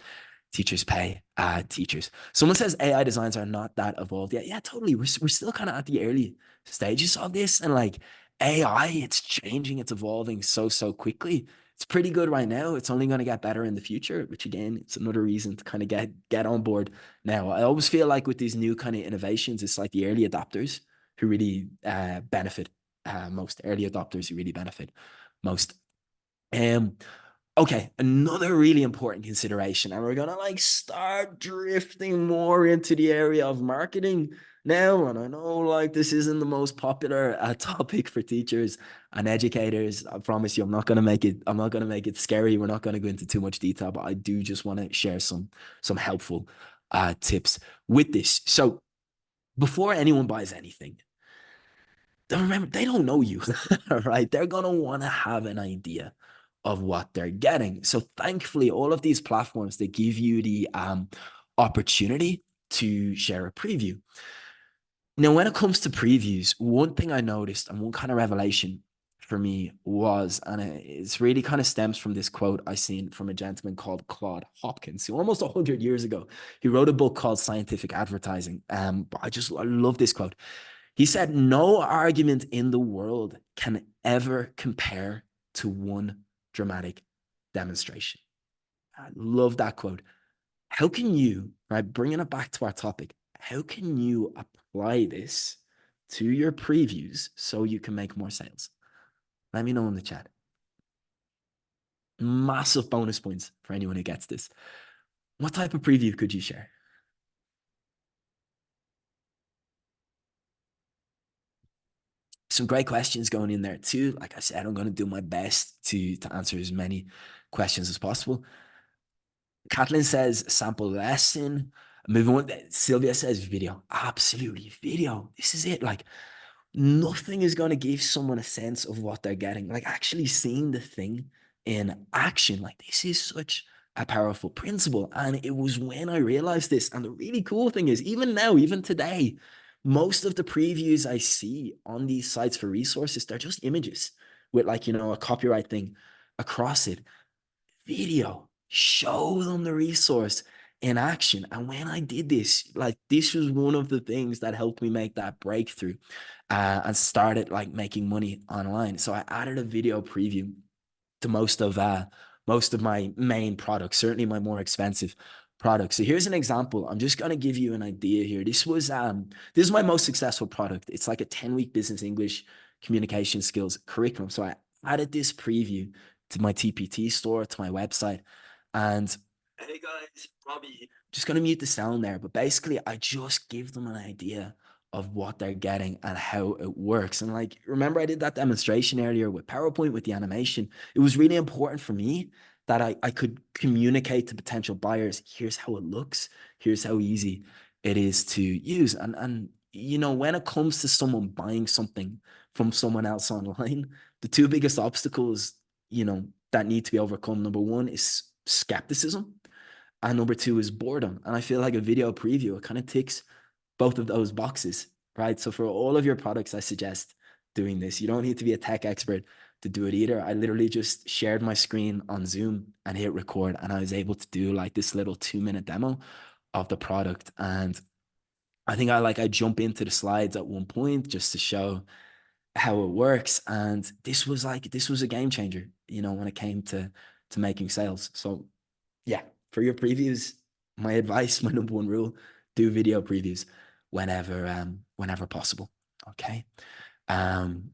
pay teachers. Someone says AI designs are not that evolved yet. Yeah, totally. We're still kind of at the early stages of this, and like AI, it's changing, it's evolving so quickly. It's pretty good right now. It's only going to get better in the future, which again, it's another reason to kind of get on board now. I always feel like with these new kind of innovations, it's like the early adopters who really benefit most. Early adopters who really benefit most. Um, Okay, another really important consideration, and we're gonna like start drifting more into the area of marketing now. And I know like this isn't the most popular topic for teachers and educators. I promise you, I'm not gonna make it. I'm not gonna make it scary. We're not gonna go into too much detail, but I do just want to share some helpful tips with this. So before anyone buys anything, remember they don't know you, right? They're gonna want to have an idea of what they're getting. So thankfully, all of these platforms they give you the opportunity to share a preview. Now, when it comes to previews, one thing I noticed and one kind of revelation for me was, and it's really kind of stems from this quote I seen from a gentleman called Claude Hopkins, who almost 100 years ago, he wrote a book called Scientific Advertising. But I love this quote. He said, no argument in the world can ever compare to one dramatic demonstration. I love that quote. How can you, right, bringing it back to our topic, how can you apply this to your previews so you can make more sales? Let me know in the chat. Massive bonus points for anyone who gets this. What type of preview could you share? Some great questions going in there too. Like I said, I'm going to do my best to answer as many questions as possible. Kathleen says sample lesson. Moving on. Sylvia says video. Absolutely, video. This is it. Like nothing is going to give someone a sense of what they're getting. Like actually seeing the thing in action. Like this is such a powerful principle. And it was when I realized this. And the really cool thing is, even now, even today, most of the previews I see on these sites for resources, they're just images with like, a copyright thing across it. Video, show them the resource, in action. And when I did this, like this was one of the things that helped me make that breakthrough and started like making money online. So I added a video preview to most of my main products, certainly my more expensive products. So here's an example. I'm just gonna give you an idea here. This is my most successful product. It's like a 10-week business English communication skills curriculum. So I added this preview to my TPT store, to my website. And hey guys, Robbie. Just gonna mute the sound there, but basically I just give them an idea of what they're getting and how it works. And like, remember I did that demonstration earlier with PowerPoint with the animation. It was really important for me that I could communicate to potential buyers, here's how it looks, here's how easy it is to use. And you know, when it comes to someone buying something from someone else online, the two biggest obstacles, you know, that need to be overcome, number one is skepticism, and number two is boredom. And I feel like a video preview, it kind of ticks both of those boxes, right? So for all of your products, I suggest doing this. You don't need to be a tech expert to do it either. I literally just shared my screen on Zoom and hit record, and I was able to do like this little 2-minute demo of the product. And I think I jump into the slides at one point just to show how it works. And this was a game changer, you know, when it came to making sales. So yeah, for your previews, my advice, my number one rule, do video previews whenever possible. Okay. Um,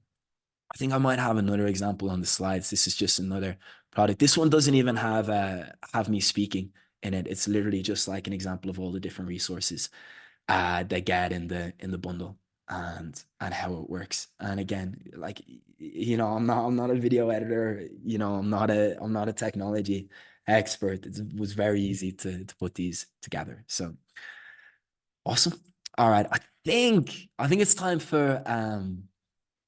I think I might have another example on the slides. This is just another product. This one doesn't even have me speaking in it. It's literally just like an example of all the different resources they get in the bundle and how it works. And again, like you know, I'm not a video editor. You know, I'm not a technology expert. It was very easy to put these together. So awesome. All right, I think it's time for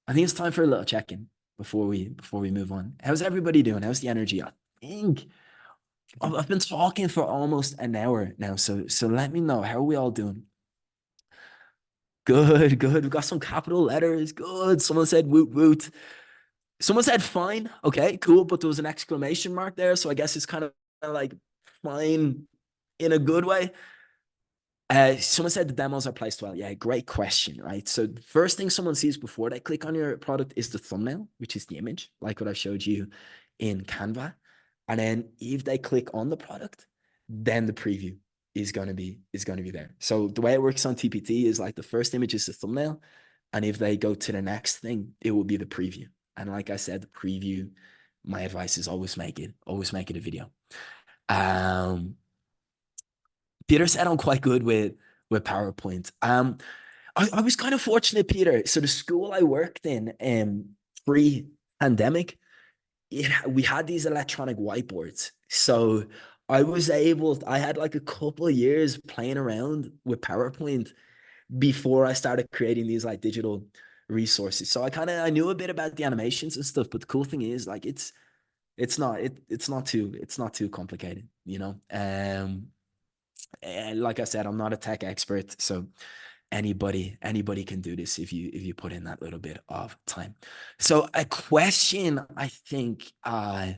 I think it's time for a little check-in before we move on. How's everybody doing? How's the energy? I think I've been talking for almost an hour now, so let me know, how are we all doing? Good, good. We've got some capital letters. Good. Someone said woot woot. Someone said fine. Okay, cool. But there was an exclamation mark there. So I guess it's kind of like fine in a good way. Someone said the demos are placed well. Yeah, great question, right? So the first thing someone sees before they click on your product is the thumbnail, which is the image, like what I showed you in Canva. And then if they click on the product, then the preview is going to be there. So the way it works on TPT is like the first image is the thumbnail, and if they go to the next thing, it will be the preview. And like I said, the preview, my advice is always make it a video. Um, Peter said I'm quite good with PowerPoint. I was kind of fortunate, Peter. So the school I worked in, pre-pandemic, we had these electronic whiteboards. So I had like a couple of years playing around with PowerPoint before I started creating these like digital resources. So I knew a bit about the animations and stuff, but the cool thing is like it's not too complicated, you know. And like I said, I'm not a tech expert, so anybody can do this if you put in that little bit of time. So a question I think a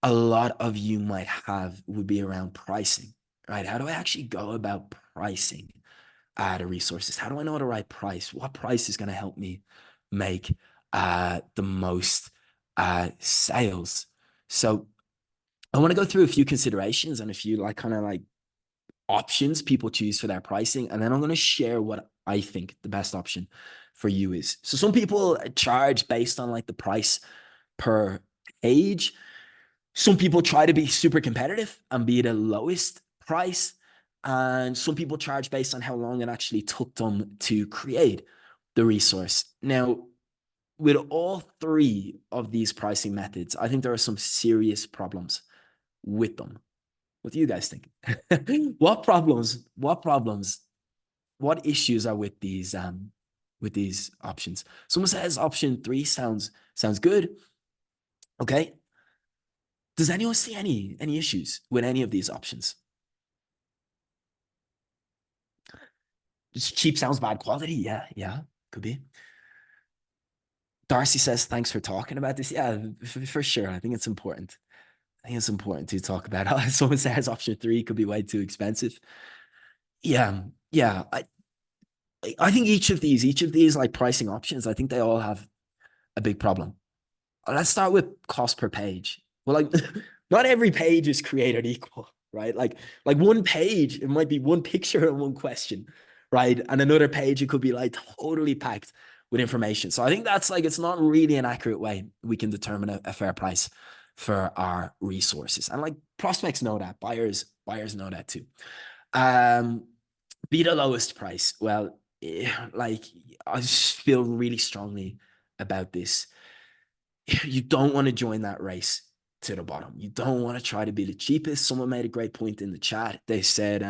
lot of you might have would be around pricing, right? How do I actually go about pricing the resources? How do I know the right price? What price is going to help me make the most sales? So I want to go through a few considerations and a few like kind of like options people choose for their pricing. And then I'm going to share what I think the best option for you is. So some people charge based on like the price per page. Some people try to be super competitive and be the lowest price. And some people charge based on how long it actually took them to create the resource. Now, with all three of these pricing methods, I think there are some serious problems with them. What do you guys think? What issues are with these options? Someone says option three sounds good. Okay. Does anyone see any issues with any of these options? Just cheap sounds bad quality. Yeah, yeah, could be. Darcy says, thanks for talking about this. Yeah, for sure. I think it's important. I think it's important to talk about. Someone says option three could be way too expensive. Yeah, yeah. I think each of these like pricing options, I think they all have a big problem. Let's start with cost per page. Well, like not every page is created equal, right? Like one page, it might be one picture and one question, right? And another page, it could be like totally packed with information. So I think that's like it's not really an accurate way we can determine a fair price for our resources. And like prospects know that, buyers know that too. Um, be the lowest price. Well, like I just feel really strongly about this. You don't want to join that race to the bottom. You don't want to try to be the cheapest. Someone made a great point in the chat. They said,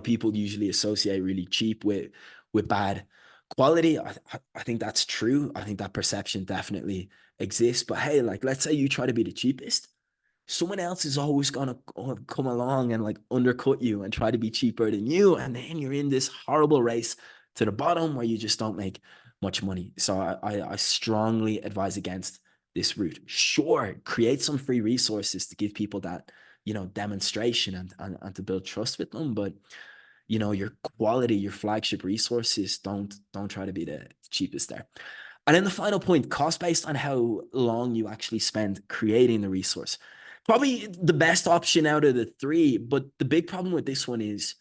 people usually associate really cheap with bad quality. I think that's true. I think that perception definitely exists. But hey, like let's say you try to be the cheapest, someone else is always gonna come along and like undercut you and try to be cheaper than you, and then you're in this horrible race to the bottom where you just don't make much money. So I strongly advise against this route. Sure, create some free resources to give people that demonstration and to build trust with them, but your quality, your flagship resources, don't try to be the cheapest there. And then the final point, cost based on how long you actually spend creating the resource. Probably the best option out of the three, but the big problem with this one is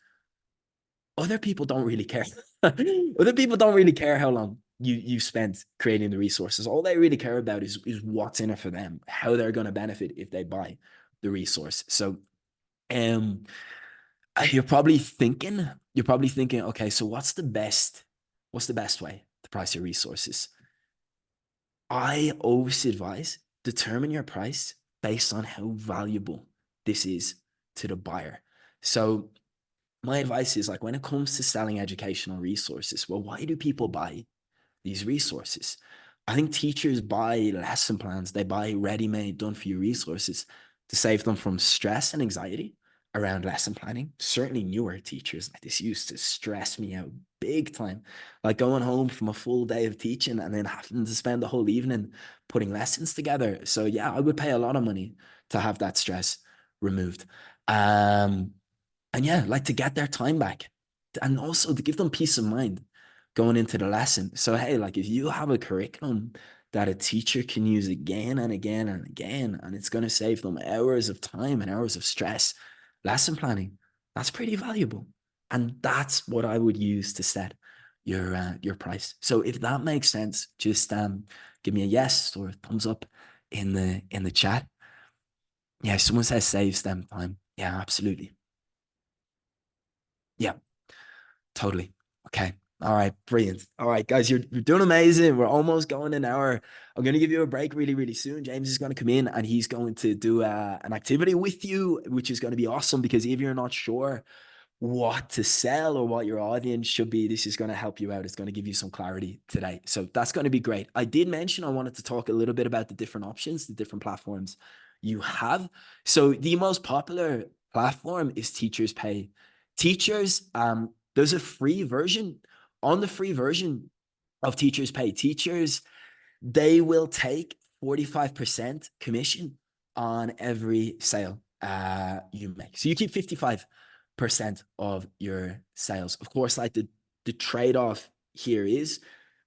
other people don't really care. Other people don't really care how long you spent creating the resources. All they really care about is what's in it for them, how they're going to benefit if they buy the resource. So um you're probably thinking, okay, so what's the best way to price your resources? I always advise determine your price based on how valuable this is to the buyer. So my advice is like when it comes to selling educational resources, well, why do people buy these resources? I think teachers buy lesson plans, they buy ready-made, done for you resources to save them from stress and anxiety around lesson planning. Certainly newer teachers, like this used to stress me out big time. Like going home from a full day of teaching and then having to spend the whole evening putting lessons together. So yeah, I would pay a lot of money to have that stress removed. Um, and yeah, like to get their time back and also to give them peace of mind going into the lesson. So, hey, like if you have a curriculum that a teacher can use again and again and again, and it's going to save them hours of time and hours of stress, lesson planning, that's pretty valuable. And that's what I would use to set your price. So if that makes sense, just give me a yes or a thumbs up in the chat. Yeah, someone says saves them time. Yeah, absolutely. Yeah, totally. Okay. All right. Brilliant. All right, guys, you're doing amazing. We're almost going an hour. I'm going to give you a break really, really soon. James is going to come in and he's going to do an activity with you, which is going to be awesome because if you're not sure what to sell or what your audience should be, this is going to help you out. It's going to give you some clarity today. So that's going to be great. I did mention I wanted to talk a little bit about the different options, the different platforms you have. So the most popular platform is Teachers Pay Teachers. There's a free version. On the free version of Teachers Pay Teachers, they will take 45% commission on every sale you make. So you keep 55% of your sales. Of course, like the trade-off here is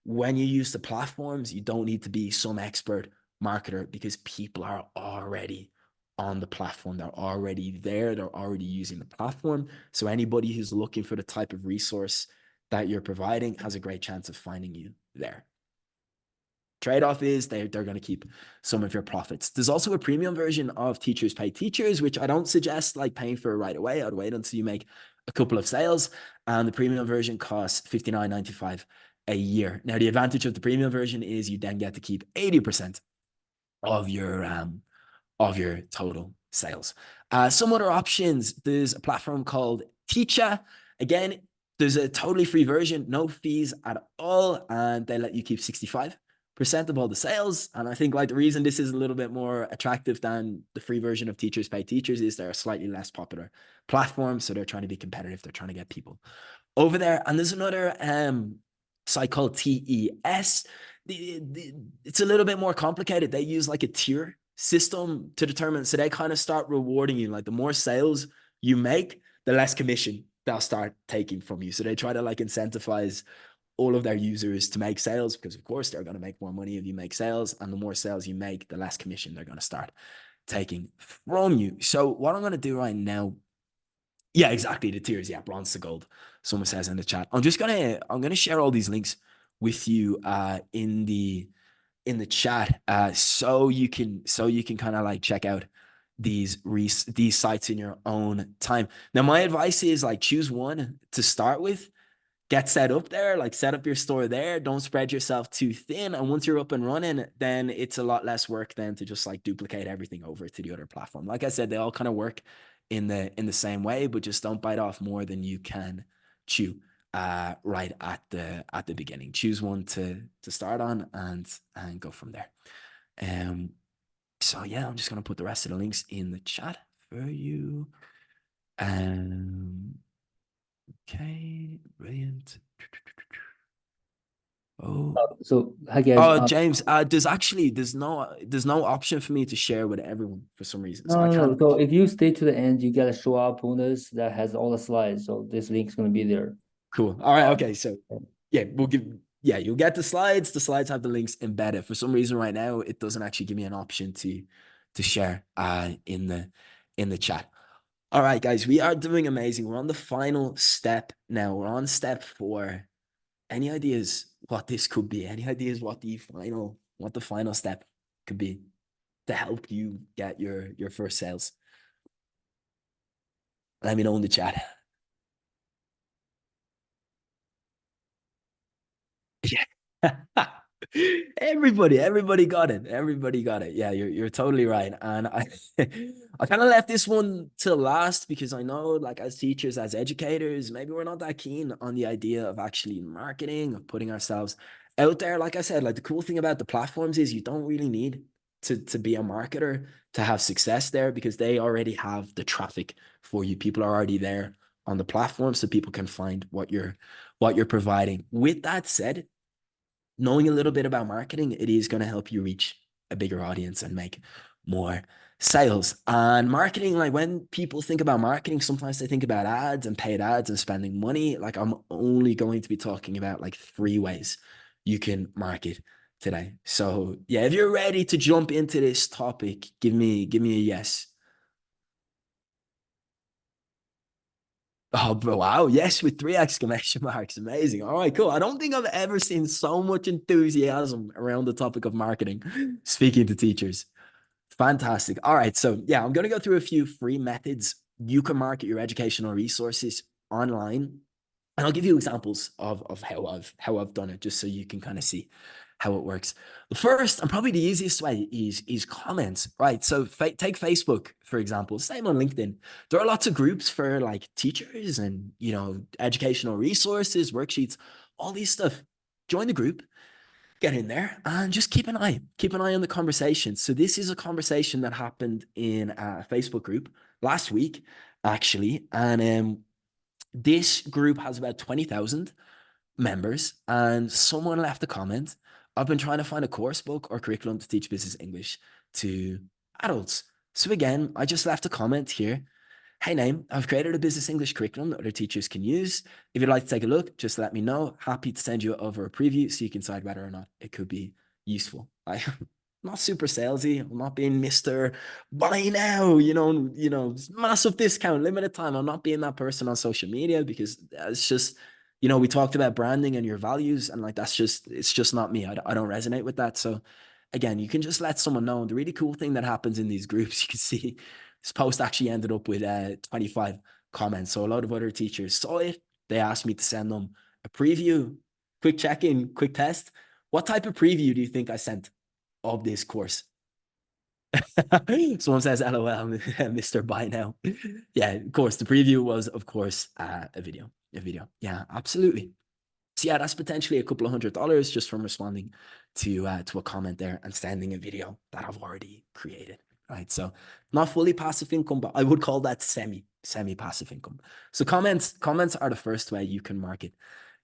when you use the platforms, you don't need to be some expert marketer because people are already on the platform. They're already there. They're already using the platform. So anybody who's looking for the type of resource that you're providing has a great chance of finding you there. Trade-off is they're going to keep some of your profits. There's also a premium version of Teachers Pay Teachers, which I don't suggest like paying for right away. I'd wait until you make a couple of sales. And the premium version costs $59.95 a year. Now, the advantage of the premium version is you then get to keep 80% of your total sales. Some other options, there's a platform called Teacha. Again, there's a totally free version, no fees at all, and they let you keep 65% of all the sales. And I think like the reason this is a little bit more attractive than the free version of Teachers Pay Teachers is they're a slightly less popular platform. So they're trying to be competitive. They're trying to get people over there. And there's another site called TES. It's a little bit more complicated. They use like a tier system to determine. So they kind of start rewarding you. Like the more sales you make, the less commission they'll start taking from you. So they try to like incentivize all of their users to make sales because of course they're going to make more money if you make sales, and the more sales you make, the less commission they're going to start taking from you. So what I'm going to do right now, yeah, exactly, the tiers, yeah, bronze to gold, someone says in the chat. I'm gonna share all these links with you in the chat, so you can kind of like check out these sites in your own time. Now my advice is like choose one to start with, get set up there, like set up your store there. Don't spread yourself too thin. And once you're up and running, then it's a lot less work than to just like duplicate everything over to the other platform. Like I said, they all kind of work in the same way, but just don't bite off more than you can chew right at the beginning. Choose one to start on and go from there. So yeah, I'm just gonna put the rest of the links in the chat for you. Okay, brilliant. Oh, So hi guys. James, there's no option for me to share with everyone for some reason. So I No, no, no. can't. So if you stay to the end, you get a show up bonus that has all the slides. So this link's gonna be there. Cool. All right. Um, Okay. So yeah, you'll get the slides. The slides have the links embedded. For some reason right now, it doesn't actually give me an option to share in the chat. All right, guys, we are doing amazing. We're on the final step now. We're on step 4. Any ideas what this could be? Any ideas what the final step could be to help you get your first sales? Let me know in the chat. Yeah. Everybody got it. Everybody got it. Yeah, you're totally right. And I kind of left this one to last because I know, like, as teachers, as educators, maybe we're not that keen on the idea of actually marketing, of putting ourselves out there. Like I said, like the cool thing about the platforms is you don't really need to be a marketer to have success there because they already have the traffic for you. People are already there on the platform, so people can find what you're providing. With that said, knowing a little bit about marketing, it is going to help you reach a bigger audience and make more sales. And marketing, like when people think about marketing, sometimes they think about ads and paid ads and spending money. Like I'm only going to be talking about like 3 ways you can market today. So yeah, if you're ready to jump into this topic, give me a yes. Oh, bro, wow. Yes, with 3 exclamation marks. Amazing. All right, cool. I don't think I've ever seen so much enthusiasm around the topic of marketing, speaking to teachers. Fantastic. All right. So, yeah, I'm going to go through a few free methods you can market your educational resources online. And I'll give you examples of how I've done it just so you can kind of see how it works. The first and probably the easiest way is comments, right? So take Facebook, for example, same on LinkedIn. There are lots of groups for like teachers and, you know, educational resources, worksheets, all these stuff. Join the group, get in there and just keep an eye on the conversation. So this is a conversation that happened in a Facebook group last week, actually. And this group has about 20,000 members, and someone left a comment. I've been trying to find a course book or curriculum to teach business English to adults. So again, I just left a comment here. Hey, name, I've created a business English curriculum that other teachers can use. If you'd like to take a look, just let me know. Happy to send you over a preview so you can decide whether or not it could be useful. I'm not super salesy. I'm not being Mr. Buy now, massive discount, limited time. I'm not being that person on social media because it's just, we talked about branding and your values, and like it's just not me. I don't resonate with that. So again, you can just let someone know. And the really cool thing that happens in these groups, you can see this post actually ended up with 25 comments. So a lot of other teachers saw it. They asked me to send them a preview, quick check-in, quick test. What type of preview do you think I sent of this course? Someone says, LOL, Mr. Buy Now. Yeah, of course. The preview was, of course, a video. Yeah, absolutely. So yeah, that's potentially a couple of $100 just from responding to a comment there and sending a video that I've already created. Right. So not fully passive income, but I would call that semi passive income. So comments are the first way you can market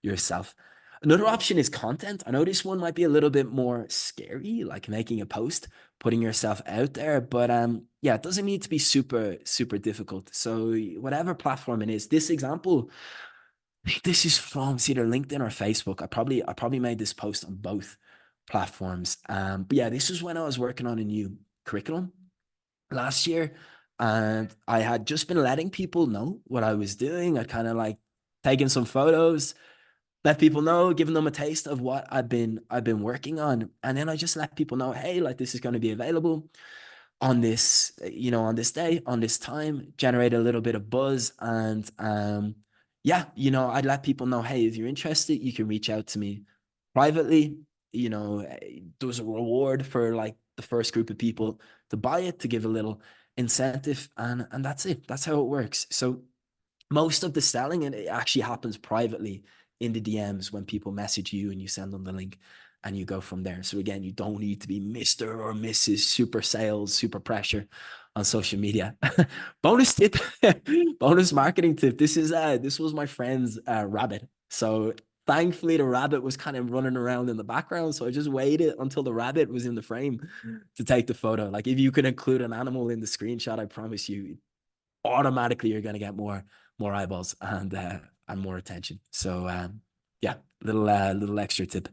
yourself. Another option is content. I know this one might be a little bit more scary, like making a post, putting yourself out there, but yeah, it doesn't need to be super difficult. So whatever platform it is, this example, I think this is from it's either LinkedIn or Facebook. I probably made this post on both platforms. But yeah, this was when I was working on a new curriculum last year, and I had just been letting people know what I was doing. I'd kind of like taken some photos, let people know, giving them a taste of what I've been working on, and then I just let people know, hey, like this is going to be available on this, on this day, on this time, generate a little bit of buzz, and yeah, I'd let people know, hey, if you're interested, you can reach out to me privately. There was a reward for like the first group of people to buy it, to give a little incentive, and that's it. That's how it works. So most of the selling, and it actually happens privately in the DMs when people message you and you send them the link and you go from there. So again, you don't need to be Mr. or Mrs. Super sales, super pressure on social media. Bonus tip, bonus marketing tip. This was my friend's rabbit. So thankfully the rabbit was kind of running around in the background. So I just waited until the rabbit was in the frame to take the photo. Like if you could include an animal in the screenshot, I promise you, automatically you're going to get more eyeballs and more attention. So yeah, little extra tip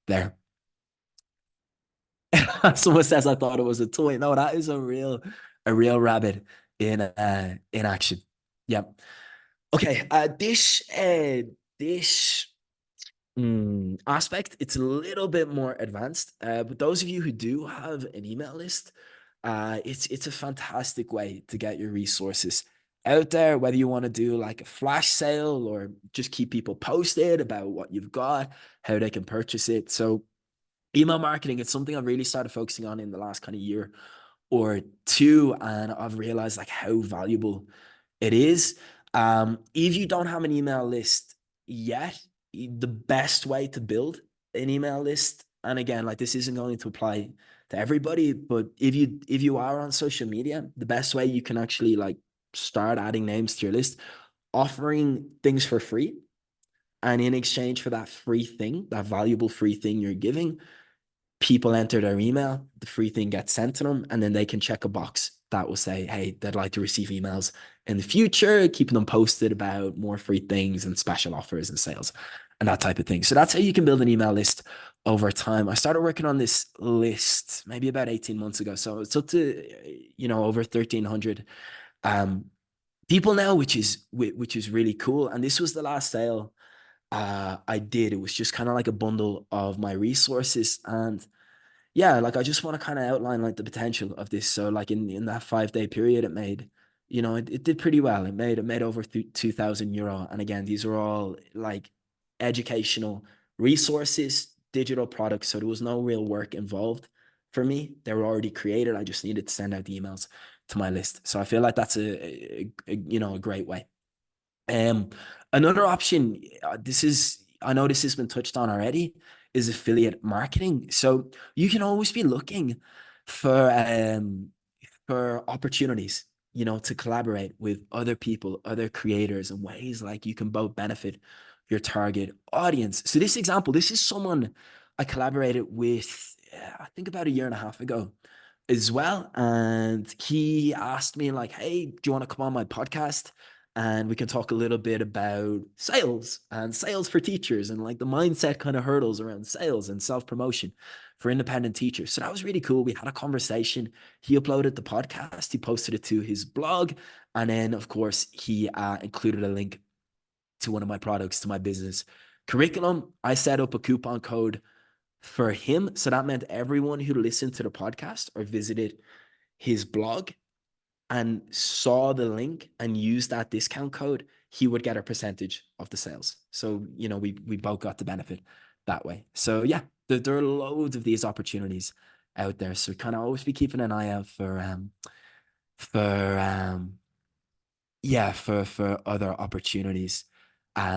there. Someone says I thought it was a toy. No, that is a real rabbit in action. Yep. Okay. This aspect, it's a little bit more advanced. But those of you who do have an email list, it's a fantastic way to get your resources out there, whether you want to do like a flash sale or just keep people posted about what you've got, how they can purchase it. So email marketing, it's something I've really started focusing on in the last kind of year or two, and I've realized like how valuable it is. If you don't have an email list yet, the best way to build an email list, and again, like this isn't going to apply to everybody, but if you are on social media, the best way you can actually like start adding names to your list, offering things for free, and in exchange for that free thing, that valuable free thing you're giving, people enter their email, the free thing gets sent to them, and then they can check a box that will say, hey, they'd like to receive emails in the future, keeping them posted about more free things and special offers and sales and that type of thing. So that's how you can build an email list over time. I started working on this list maybe about 18 months ago. So it's up to, over 1,300 um, people now, which is really cool. And this was the last sale I did. It was just kind of like a bundle of my resources, and yeah, like I just want to kind of outline like the potential of this. So like in that 5 day period, it made, it did pretty well. It made over €2,000. And again, these are all like educational resources, digital products. So there was no real work involved for me. They were already created. I just needed to send out the emails to my list. So I feel like that's a great way. Um, Another option, I know this has been touched on already, is affiliate marketing. So you can always be looking for opportunities, to collaborate with other people, other creators, and ways like you can both benefit your target audience. So this example, this is someone I collaborated with, I think about a year and a half ago as well. And he asked me like, hey, do you want to come on my podcast? And we can talk a little bit about sales and sales for teachers and like the mindset kind of hurdles around sales and self-promotion for independent teachers. So that was really cool. We had a conversation. He uploaded the podcast, he posted it to his blog. And then, of course, he included a link to one of my products, to my business curriculum. I set up a coupon code for him. So that meant everyone who listened to the podcast or visited his blog and saw the link and used that discount code, he would get a percentage of the sales. So, we both got the benefit that way. So yeah, there are loads of these opportunities out there. So kind of always be keeping an eye out for yeah, for other opportunities,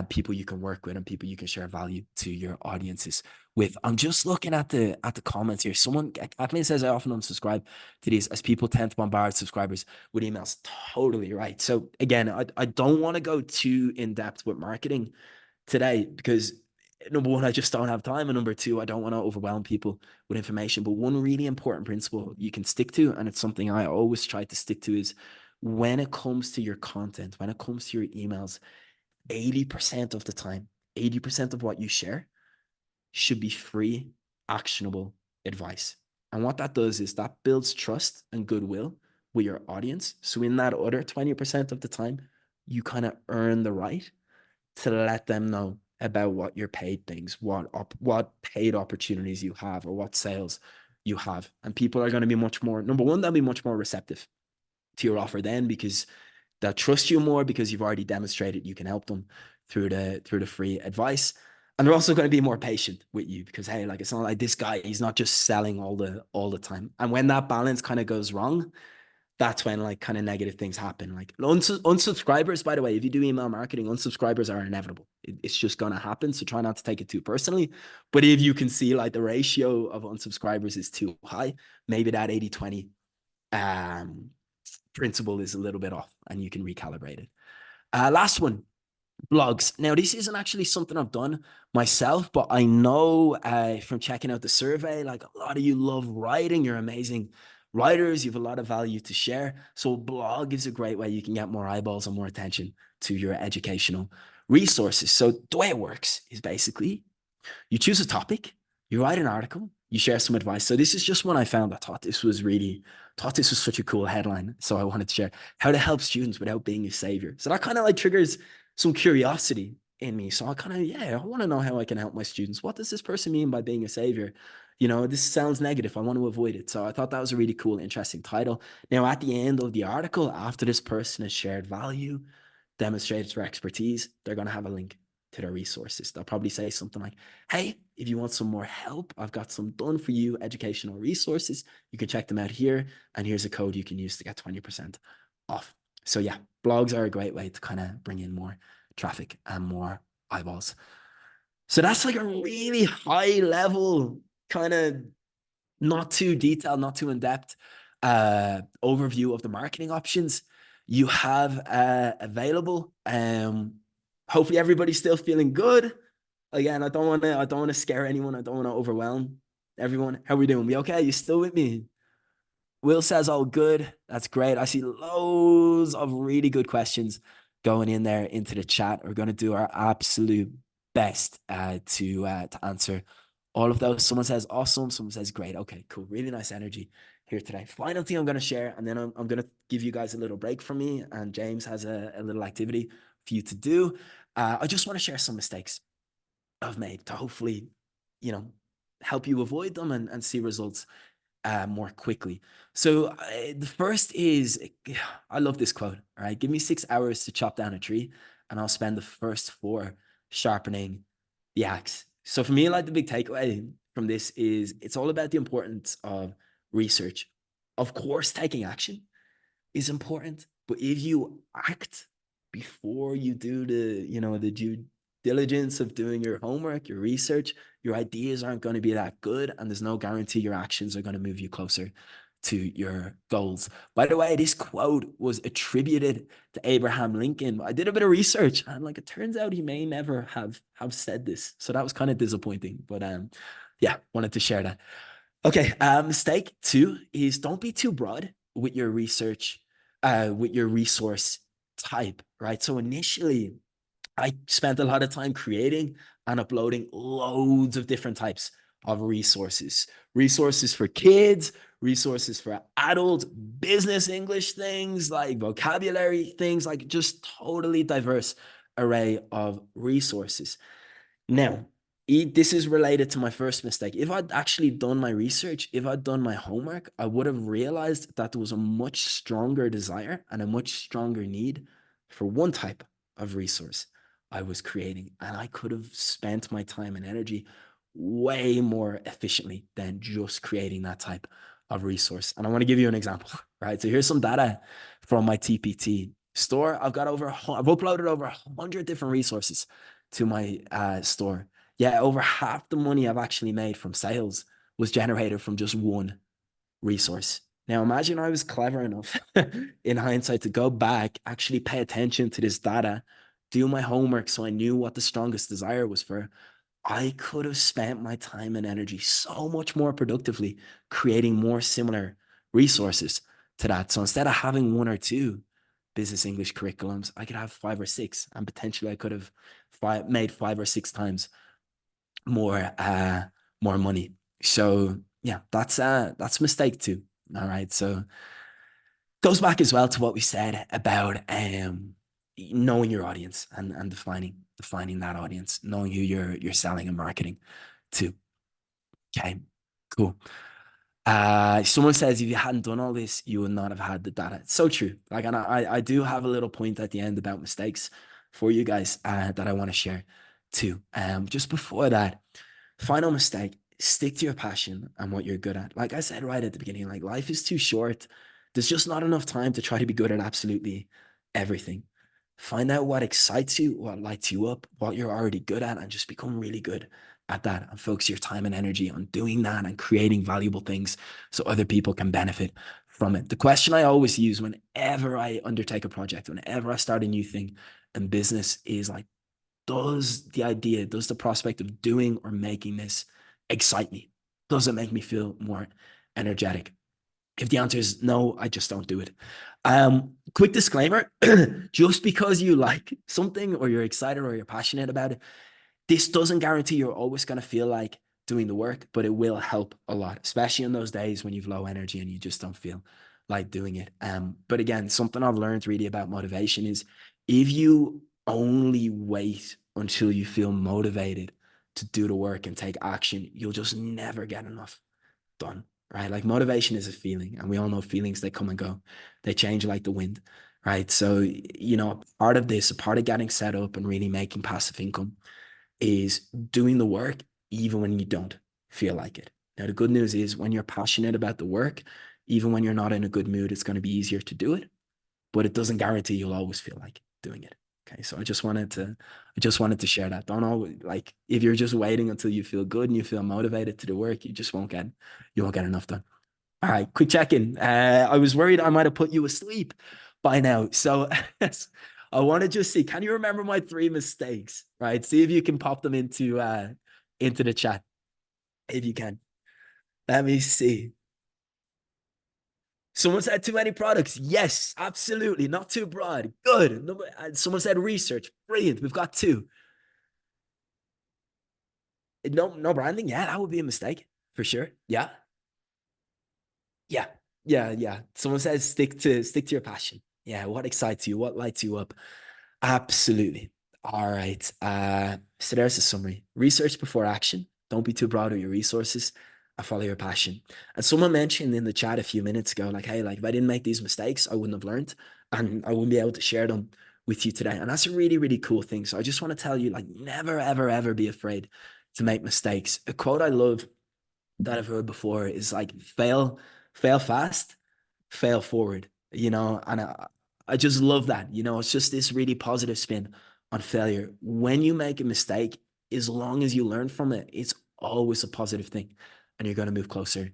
people you can work with and people you can share value to your audiences with. I'm just looking at the comments here. Someone, Kathleen says, I often unsubscribe to these as people tend to bombard subscribers with emails. Totally right. So again, I don't want to go too in depth with marketing today because number one, I just don't have time. And number two, I don't want to overwhelm people with information. But one really important principle you can stick to, and it's something I always try to stick to, is when it comes to your content, when it comes to your emails, 80% of the time, 80% of what you share should be free, actionable advice. And what that does is that builds trust and goodwill with your audience. So in that other 20% of the time, you kind of earn the right to let them know about what your paid things, what paid opportunities you have, or what sales you have. And people are going to be much more, number one, they'll be much more receptive to your offer then, because they'll trust you more because you've already demonstrated you can help them through the free advice. And they're also going to be more patient with you because, hey, like, it's not like this guy, he's not just selling all the time. And when that balance kind of goes wrong, that's when like kind of negative things happen. Like unsubscribers, by the way, if you do email marketing, unsubscribers are inevitable. It's just going to happen. So try not to take it too personally. But if you can see like the ratio of unsubscribers is too high, maybe that 80-20 um, principle is a little bit off and you can recalibrate it. Last one, blogs. Now, this isn't actually something I've done myself, but I know from checking out the survey, like a lot of you love writing. You're amazing writers. You have a lot of value to share. So, a blog is a great way you can get more eyeballs and more attention to your educational resources. So, the way it works is basically you choose a topic, you write an article, you share some advice. So this is just one I found. I thought this was such a cool headline. So I wanted to share how to help students without being a savior. So that kind of like triggers some curiosity in me. So I want to know how I can help my students. What does this person mean by being a savior? You know, this sounds negative. I want to avoid it. So I thought that was a really cool, interesting title. Now, at the end of the article, after this person has shared value, demonstrated their expertise, they're going to have a link to their resources. They'll probably say something like, hey, if you want some more help, I've got some done for you educational resources. You can check them out here. And here's a code you can use to get 20% off. So yeah, blogs are a great way to kind of bring in more traffic and more eyeballs. So that's like a really high level kind of not too detailed, not too in depth overview of the marketing options you have available. Hopefully everybody's still feeling good. Again, I don't want to scare anyone. I don't want to overwhelm everyone. How are we doing? We okay? You still with me? Will says all good. That's great. I see loads of really good questions going in there into the chat. We're going to do our absolute best to answer all of those. Someone says awesome. Someone says great. Okay, cool. Really nice energy here today. Final thing I'm going to share, and then I'm going to give you guys a little break from me. And James has a little activity for you to do. I just want to share some mistakes I've made to hopefully, you know, help you avoid them and see results more quickly. So the first is, I love this quote. All right, give me 6 hours to chop down a tree, and I'll spend the first 4 sharpening the axe. So for me, like the big takeaway from this is it's all about the importance of research. Of course, taking action is important, but if you act before you do the due diligence of doing your homework, your research, your ideas aren't going to be that good, and there's no guarantee your actions are going to move you closer to your goals. By the way, this quote was attributed to Abraham Lincoln. I did a bit of research, and like it turns out he may never have said this, so that was kind of disappointing. But yeah, wanted to share that. Okay, mistake 2 is don't be too broad with your research, with your resource type, right? So initially, I spent a lot of time creating and uploading loads of different types of resources for kids, resources for adults, business English things, like vocabulary things, like just totally diverse array of resources. Now, this is related to my first mistake. If I'd actually done my research, if I'd done my homework, I would have realized that there was a much stronger desire and a much stronger need for one type of resource I was creating. And I could have spent my time and energy way more efficiently than just creating that type of resource. And I want to give you an example, right? So here's some data from my TPT store. I've uploaded over 100 different resources to my store. Yeah, over half the money I've actually made from sales was generated from just one resource. Now, imagine I was clever enough in hindsight to go back, actually pay attention to this data, do my homework so I knew what the strongest desire was for. I could have spent my time and energy so much more productively creating more similar resources to that. So instead of having one or two business English curriculums, I could have five or six, and potentially I could have made 5 or 6 times more more money. So yeah, that's mistake two. All right. So goes back as well to what we said about knowing your audience and defining that audience, knowing who you're selling and marketing to. Okay, cool. Someone says if you hadn't done all this, you would not have had the data. It's so true. Like, and I do have a little point at the end about mistakes for you guys that I want to share too. Just before that, final mistake, stick to your passion and what you're good at. Like I said right at the beginning, like life is too short. There's just not enough time to try to be good at absolutely everything. Find out what excites you, what lights you up, what you're already good at, and just become really good at that and focus your time and energy on doing that and creating valuable things so other people can benefit from it. The question I always use whenever I undertake a project, whenever I start a new thing in business is like, does the prospect of doing or making this excite me? Does it make me feel more energetic? If the answer is no, I just don't do it. Quick disclaimer, just because you like something or you're excited or you're passionate about it, this doesn't guarantee you're always going to feel like doing the work, but it will help a lot, especially in those days when you've low energy and you just don't feel like doing it. But again, something I've learned really about motivation is if you only wait until you feel motivated to do the work and take action, you'll just never get enough done, right? Like motivation is a feeling, and we all know feelings, they come and go, they change like the wind, right? So, part of this, a part of getting set up and really making passive income is doing the work even when you don't feel like it. Now, the good news is when you're passionate about the work, even when you're not in a good mood, it's going to be easier to do it, but it doesn't guarantee you'll always feel like doing it. Okay. So I just wanted to share that. Don't always like if you're just waiting until you feel good and you feel motivated to do work, you won't get enough done. All right, quick check-in. I was worried I might have put you asleep by now. So I want to just see, can you remember my three mistakes? Right. See if you can pop them into the chat. If you can. Let me see. Someone said too many products. Yes, absolutely. Not too broad. Good. Someone said research. Brilliant. We've got two. No branding. Yeah, that would be a mistake for sure. Yeah. Yeah. Yeah. Someone says stick to your passion. Yeah. What excites you? What lights you up? Absolutely. All right. So there's a summary. Research before action. Don't be too broad with your resources and follow your passion. And someone mentioned in the chat a few minutes ago, like, hey, like if I didn't make these mistakes, I wouldn't have learned and I wouldn't be able to share them with you today. And that's a really, really cool thing. So I just want to tell you, like, never, ever, ever be afraid to make mistakes. A quote I love that I've heard before is like fail fast, fail forward, and I just love that. It's just this really positive spin on failure. When you make a mistake, as long as you learn from it, it's always a positive thing and you're going to move closer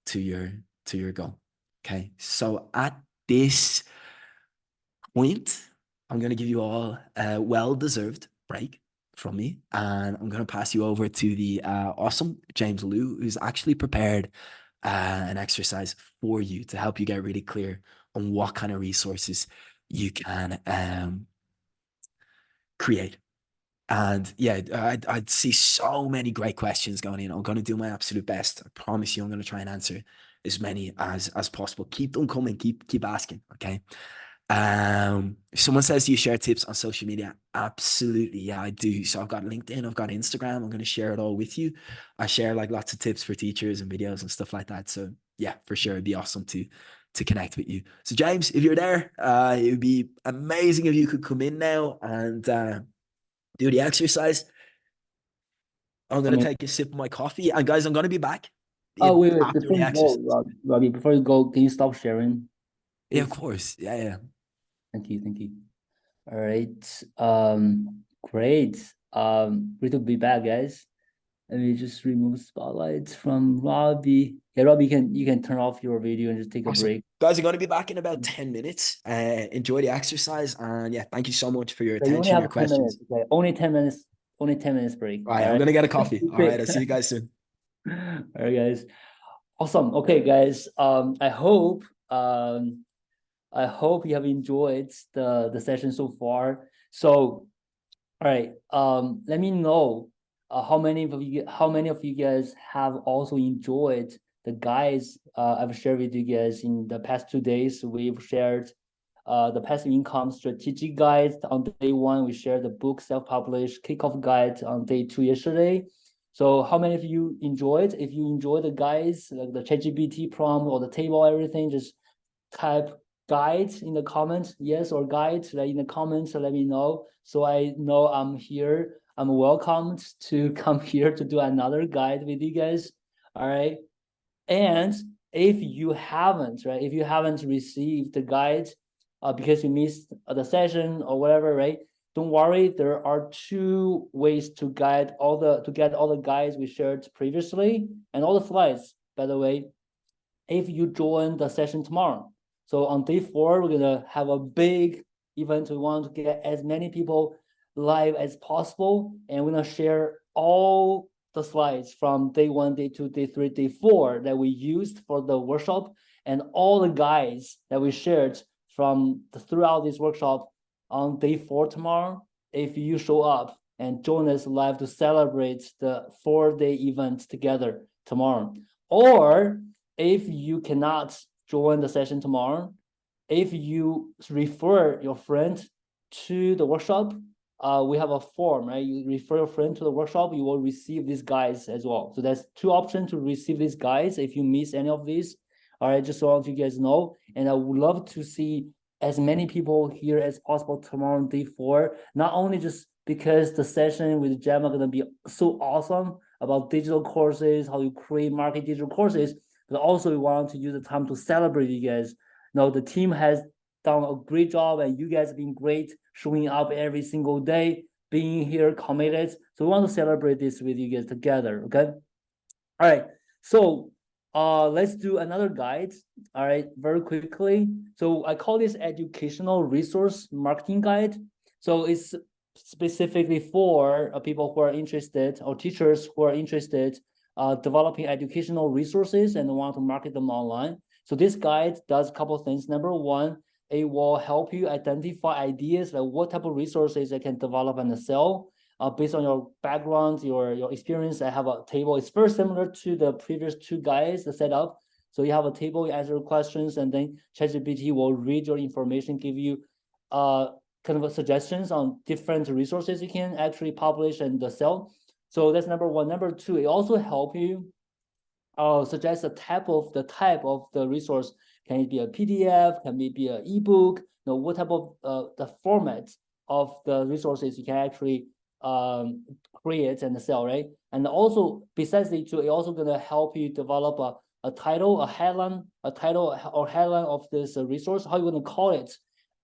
to your goal. Okay. So at this point, I'm going to give you all a well-deserved break from me, and I'm going to pass you over to the awesome James Liu, who's actually prepared an exercise for you to help you get really clear on what kind of resources you can create. And yeah, I'd see so many great questions going in. I'm going to do my absolute best. I promise you, I'm going to try and answer as many as possible. Keep them coming. Keep asking. Okay. Someone says, do you share tips on social media? Absolutely. Yeah, I do. So I've got LinkedIn, I've got Instagram. I'm going to share it all with you. I share like lots of tips for teachers and videos and stuff like that. So yeah, for sure. It'd be awesome to connect with you. So James, if you're there, it would be amazing if you could come in now and do the exercise. I'm I going to mean, take a sip of my coffee. And guys, I'm going to be back oh wait, after before the you go, exercise. Robbie, before you go, can you stop sharing, Yeah, of please? course. Yeah. Thank you. All right. Great. Great to be back, guys. Let me just remove spotlights from Robbie. Yeah, Robbie, you can turn off your video and just take a Awesome. break. Guys, I'm going to be back in about 10 minutes. Enjoy the exercise. And yeah, thank you so much for your So you only attention, your have 10 minutes. questions. Okay, only 10 minutes. only 10 minutes break. All right, I'm gonna get a coffee. All right, I'll see you guys soon. All right, guys. Awesome. Okay, guys. I hope you have enjoyed the session so far. So, all right. Let me know how many of you guys have also enjoyed the guides I've shared with you guys in the past 2 days. We've shared the passive income strategic guide on day 1. We shared the book self-published kickoff guide on day 2 yesterday. So how many of you enjoyed? If you enjoyed the guides, like the ChatGPT prompt or the table, everything, just type guide in the comments, yes or guide, like in the comments, let me know. So I know I'm here. I'm welcomed to come here to do another guide with you guys. All right. And if you haven't, right, if you haven't received the guide because you missed the session or whatever, right, don't worry. There are 2 ways to get all the guides we shared previously and all the slides, by the way, if you join the session tomorrow. So on day 4, we're gonna have a big event. We want to get as many people live as possible, and we're gonna share all the slides from day 1, day 2, day 3, day 4 that we used for the workshop, and all the guides that we shared from throughout this workshop on day 4 tomorrow. If you show up and join us live to celebrate the 4-day event together tomorrow, or if you cannot join the session tomorrow, if you refer your friend to the workshop, we have a form, right? You refer your friend to the workshop, you will receive these guides as well. So there's 2 options to receive these guides if you miss any of these. All right, just so all of you guys know. And I would love to see as many people here as possible tomorrow on day 4, not only just because the session with Gemma are going to be so awesome about digital courses, how you create market digital courses, but also we want to use the time to celebrate you guys. You know, the team has done a great job and you guys have been great showing up every single day, being here committed. So we want to celebrate this with you guys together, okay? All right, so let's do another guide. All right, very quickly. So I call this educational resource marketing guide. So it's specifically for people who are interested, or teachers who are interested developing educational resources and want to market them online. So this guide does a couple of things. Number 1, it will help you identify ideas, like what type of resources I can develop and sell. Based on your background, your experience. I have a table. It's very similar to the previous 2 guides, the setup. So you have a table, you answer questions, and then ChatGPT will read your information, give you kind of suggestions on different resources you can actually publish and sell. So that's number 1. Number 2, it also help you suggest the type of the resource. Can it be a PDF? Can it be an ebook? You know, what type of the format of the resources you can actually create and sell, right? And also, besides the 2, it's also gonna help you develop a title, a headline of this resource, how you gonna call it,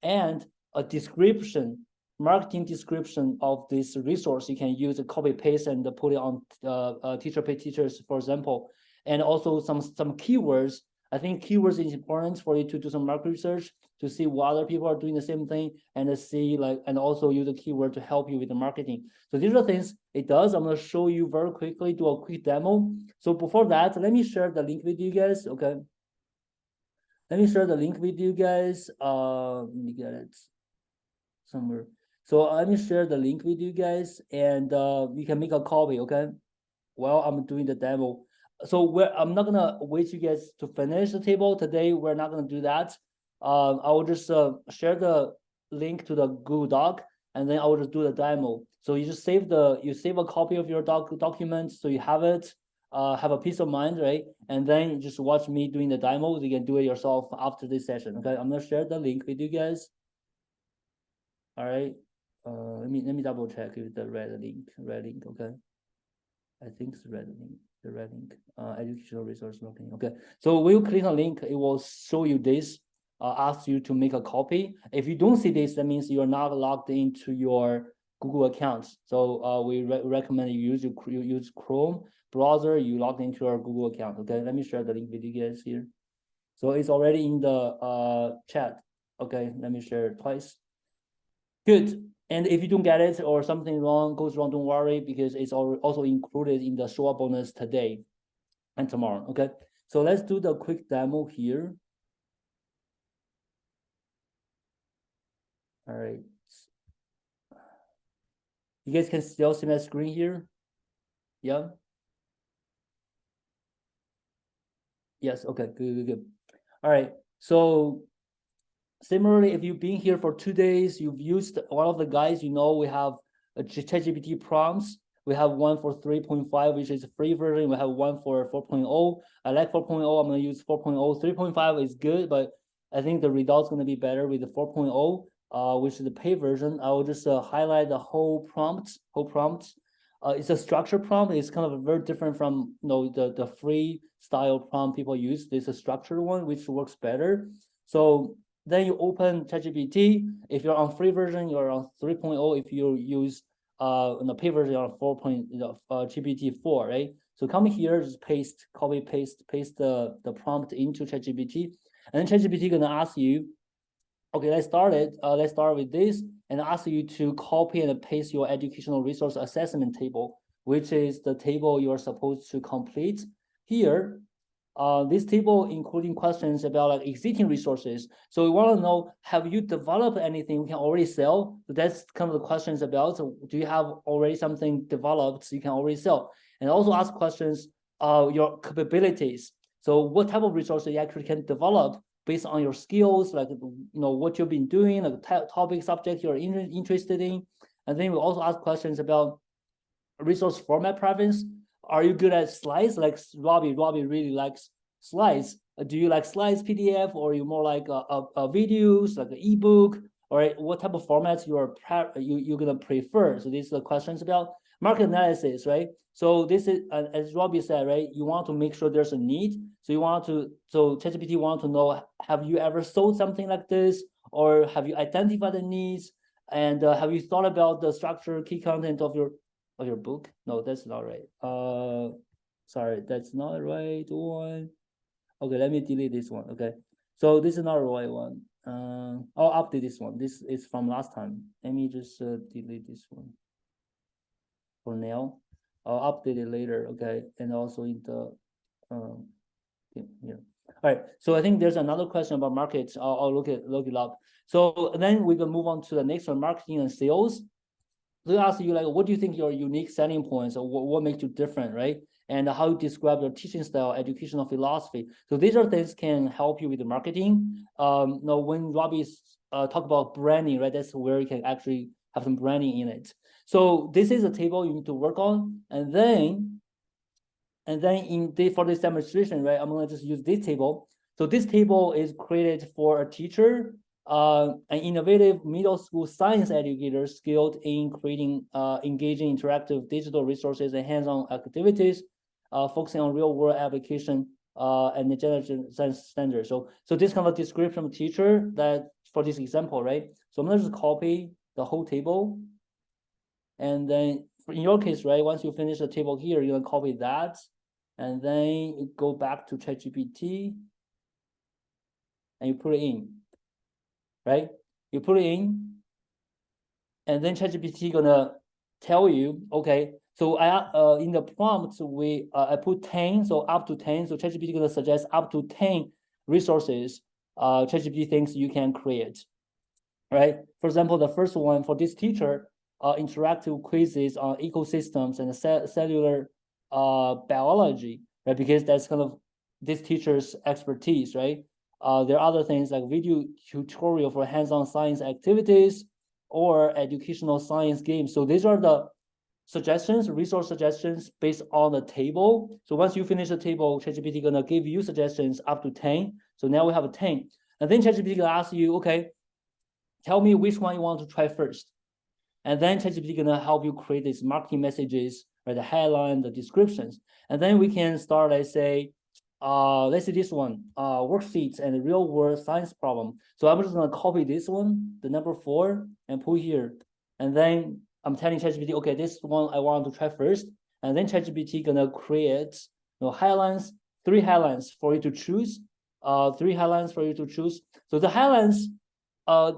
and a description, marketing description of this resource. You can use a copy paste and put it on TeacherPayTeachers, for example, and also some keywords. I think keywords is important for you to do some market research to see what other people are doing the same thing, and see and also use a keyword to help you with the marketing. So these are things it does. I'm going to show you very quickly, do a quick demo. So before that, let me share the link with you guys. Okay. Let me share the link with you guys. Let me get it somewhere. So let me share the link with you guys, and you can make a copy. Okay. While I'm doing the demo. So I'm not gonna wait you guys to finish the table today. We're not gonna do that. I will just share the link to the Google Doc, and then I will just do the demo. So you just save a copy of your document, so you have it, have a peace of mind, right? And then you just watch me doing the demo. You can do it yourself after this session. Okay, I'm gonna share the link with you guys. All right. Let me double check if the red link. Okay. I think it's the red link, educational resource marketing. Okay, so when you click on link, it will show you this, ask you to make a copy. If you don't see this, that means you're not logged into your Google account. So we recommend you use Chrome browser, you log into your Google account. Okay, let me share the link with you guys here. So it's already in the chat. Okay, let me share it twice. Good. And if you don't get it or something wrong goes wrong, don't worry, because it's also included in the show up bonus today and tomorrow. Okay, so let's do the quick demo here. All right, you guys can still see my screen here. Yeah. Yes. Okay. Good. All right. So similarly, if you've been here for 2 days, you've used one of the guides, we have a ChatGPT prompts. We have one for 3.5, which is a free version. We have one for 4.0. I like 4.0. I'm going to use 4.0. 3.5 is good, but I think the result's going to be better with the 4.0, which is the paid version. I will just highlight the whole prompt. It's a structured prompt. It's kind of very different from the free style prompt people use. This is a structured one, which works better. So then you open ChatGPT. If you're on free version, you're on 3.0. If you use the paid version, you're on 4. GPT-4, right? So come here, just copy paste the prompt into ChatGPT, and then ChatGPT gonna ask you, okay, let's start with this, and ask you to copy and paste your educational resource assessment table, which is the table you're supposed to complete here. This table including questions about like existing resources. So we want to know, have you developed anything we can already sell? So that's kind of the questions about, so do you have already something developed so you can already sell? And also ask questions, your capabilities. So what type of resources you actually can develop based on your skills, like what you've been doing, like topic subject you're interested in. And then we also ask questions about resource format preference. Are you good at slides? Like Robbie really likes slides. Do you like slides PDF, or are you more like a videos, like an ebook, or what type of formats you're gonna prefer? So these are the questions about market analysis, right? So this is, as Robbie said, right? You want to make sure there's a need. So ChatGPT want to know, have you ever sold something like this, or have you identified the needs, and have you thought about the structure, key content of your book? No, that's not right. Sorry, that's not the right one. Okay, let me delete this one. Okay, so this is not the right one. I'll update this one. This is from last time. Let me just delete this one for now. I'll update it later. Okay, and also in the here. All right, so I think there's another question about markets. I'll look it up. So then we can move on to the next one, marketing and sales. They ask you, like, what do you think your unique selling points, or what makes you different, right? And how you describe your teaching style, educational philosophy. So these are things can help you with the marketing. When Robbie talk about branding, right, that's where you can actually have some branding in it. So this is a table you need to work on, and then for this demonstration, right, I'm gonna just use this table. So this table is created for a teacher, an innovative middle school science educator skilled in creating engaging interactive digital resources and hands-on activities, focusing on real-world application and the generative science standards. So this kind of description of teacher that for this example, right? So I'm gonna just copy the whole table, and then in your case, right, once you finish the table here, you're gonna copy that, and then you go back to ChatGPT and you put it in, right? You put it in, and then ChatGPT gonna tell you, okay, so I in the prompt I put 10, so up to 10. So ChatGPT gonna suggest up to 10 resources ChatGPT thinks you can create, right? For example, the first one for this teacher, interactive quizzes on ecosystems and cellular biology, right? Because that's kind of this teacher's expertise, right? There are other things like video tutorial for hands-on science activities or educational science games. So these are the resource suggestions based on the table. So once you finish the table, ChatGPT gonna give you suggestions up to 10. So now we have a 10. And then ChatGPT gonna ask you, okay, tell me which one you want to try first. And then ChatGPT gonna help you create these marketing messages, right? The headline, the descriptions. And then we can start, let's say this one, worksheets and real world science problem. So I'm just gonna copy this one, the number 4, and put here. And then I'm telling ChatGPT, okay, this one I want to try first. And then ChatGPT gonna create highlights, 3 highlights for you to choose. 3 highlights for you to choose. So the highlights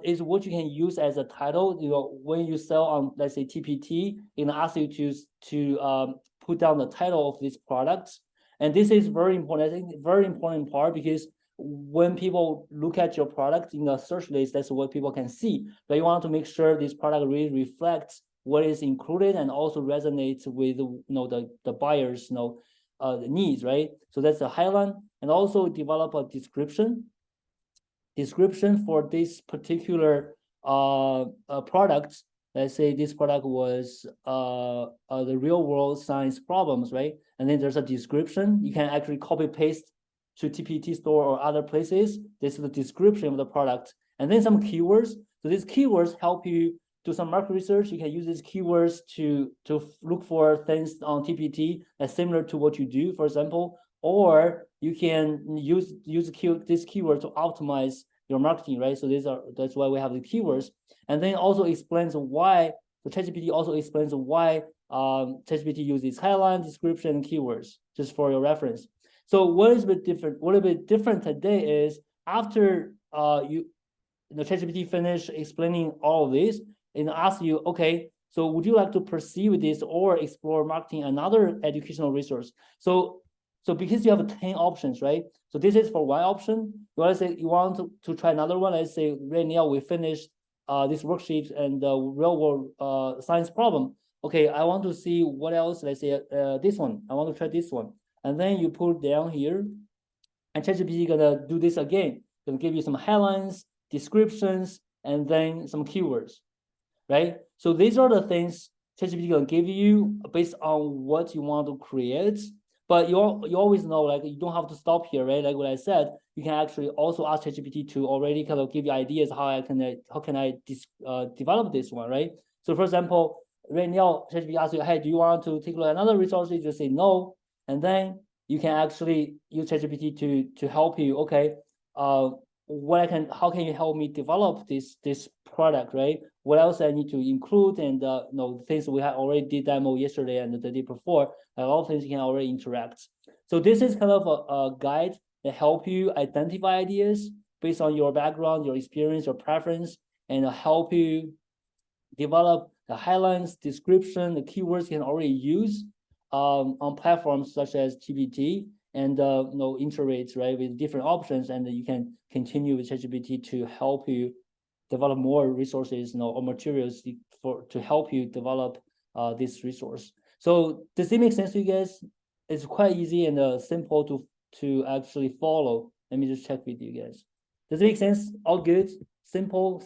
is what you can use as a title. When you sell on, let's say, TPT, it asks you to put down the title of this product. And this is very important. I think very important part, because when people look at your product in the search list, that's what people can see. But you want to make sure this product really reflects what is included and also resonates with the buyers needs, right? So that's the highline. And also develop a description for this particular product. Let's say this product was the real world science problems, right? And then there's a description. You can actually copy paste to TPT store or other places. This is the description of the product. And then some keywords. So these keywords help you do some market research. You can use these keywords to look for things on TPT that's similar to what you do, for example, or you can use this keyword to optimize your marketing, right? So that's why we have the keywords. And then also explains why the ChatGPT also explains why ChatGPT uses highline, description, and keywords, just for your reference. So what is a bit different today is after the ChatGPT finish explaining all of this and ask you, okay, so would you like to proceed with this or explore marketing another educational resource? So because you have 10 options, right? So this is for one option. You want to say you want to try another one. Let's say right now we finished this worksheet and the real world science problem. Okay, I want to see what else. Let's say this one. I want to try this one. And then you put down here, and ChatGPT gonna do this again. Gonna give you some headlines, descriptions, and then some keywords, right? So these are the things ChatGPT gonna give you based on what you want to create. But you always know, like, you don't have to stop here, right? Like what I said, you can actually also ask ChatGPT to already kind of give you ideas how can I develop this one, right? So for example, right now ChatGPT asks you, hey, do you want to take a look at another resource? You just say no, and then you can actually use ChatGPT to help you. Okay, how can you help me develop this product, right? What else I need to include, and things we had already did demo yesterday and the day before. A lot of things you can already interact. So this is kind of a guide that help you identify ideas based on your background, your experience, your preference, and help you develop the highlights, description, the keywords you can already use on platforms such as TPT, and iterate, right, with different options, and you can continue with ChatGPT to help you develop more resources, or materials to help you develop this resource. So does it make sense to you guys? It's quite easy and simple to actually follow. Let me just check with you guys. Does it make sense? All good? Simple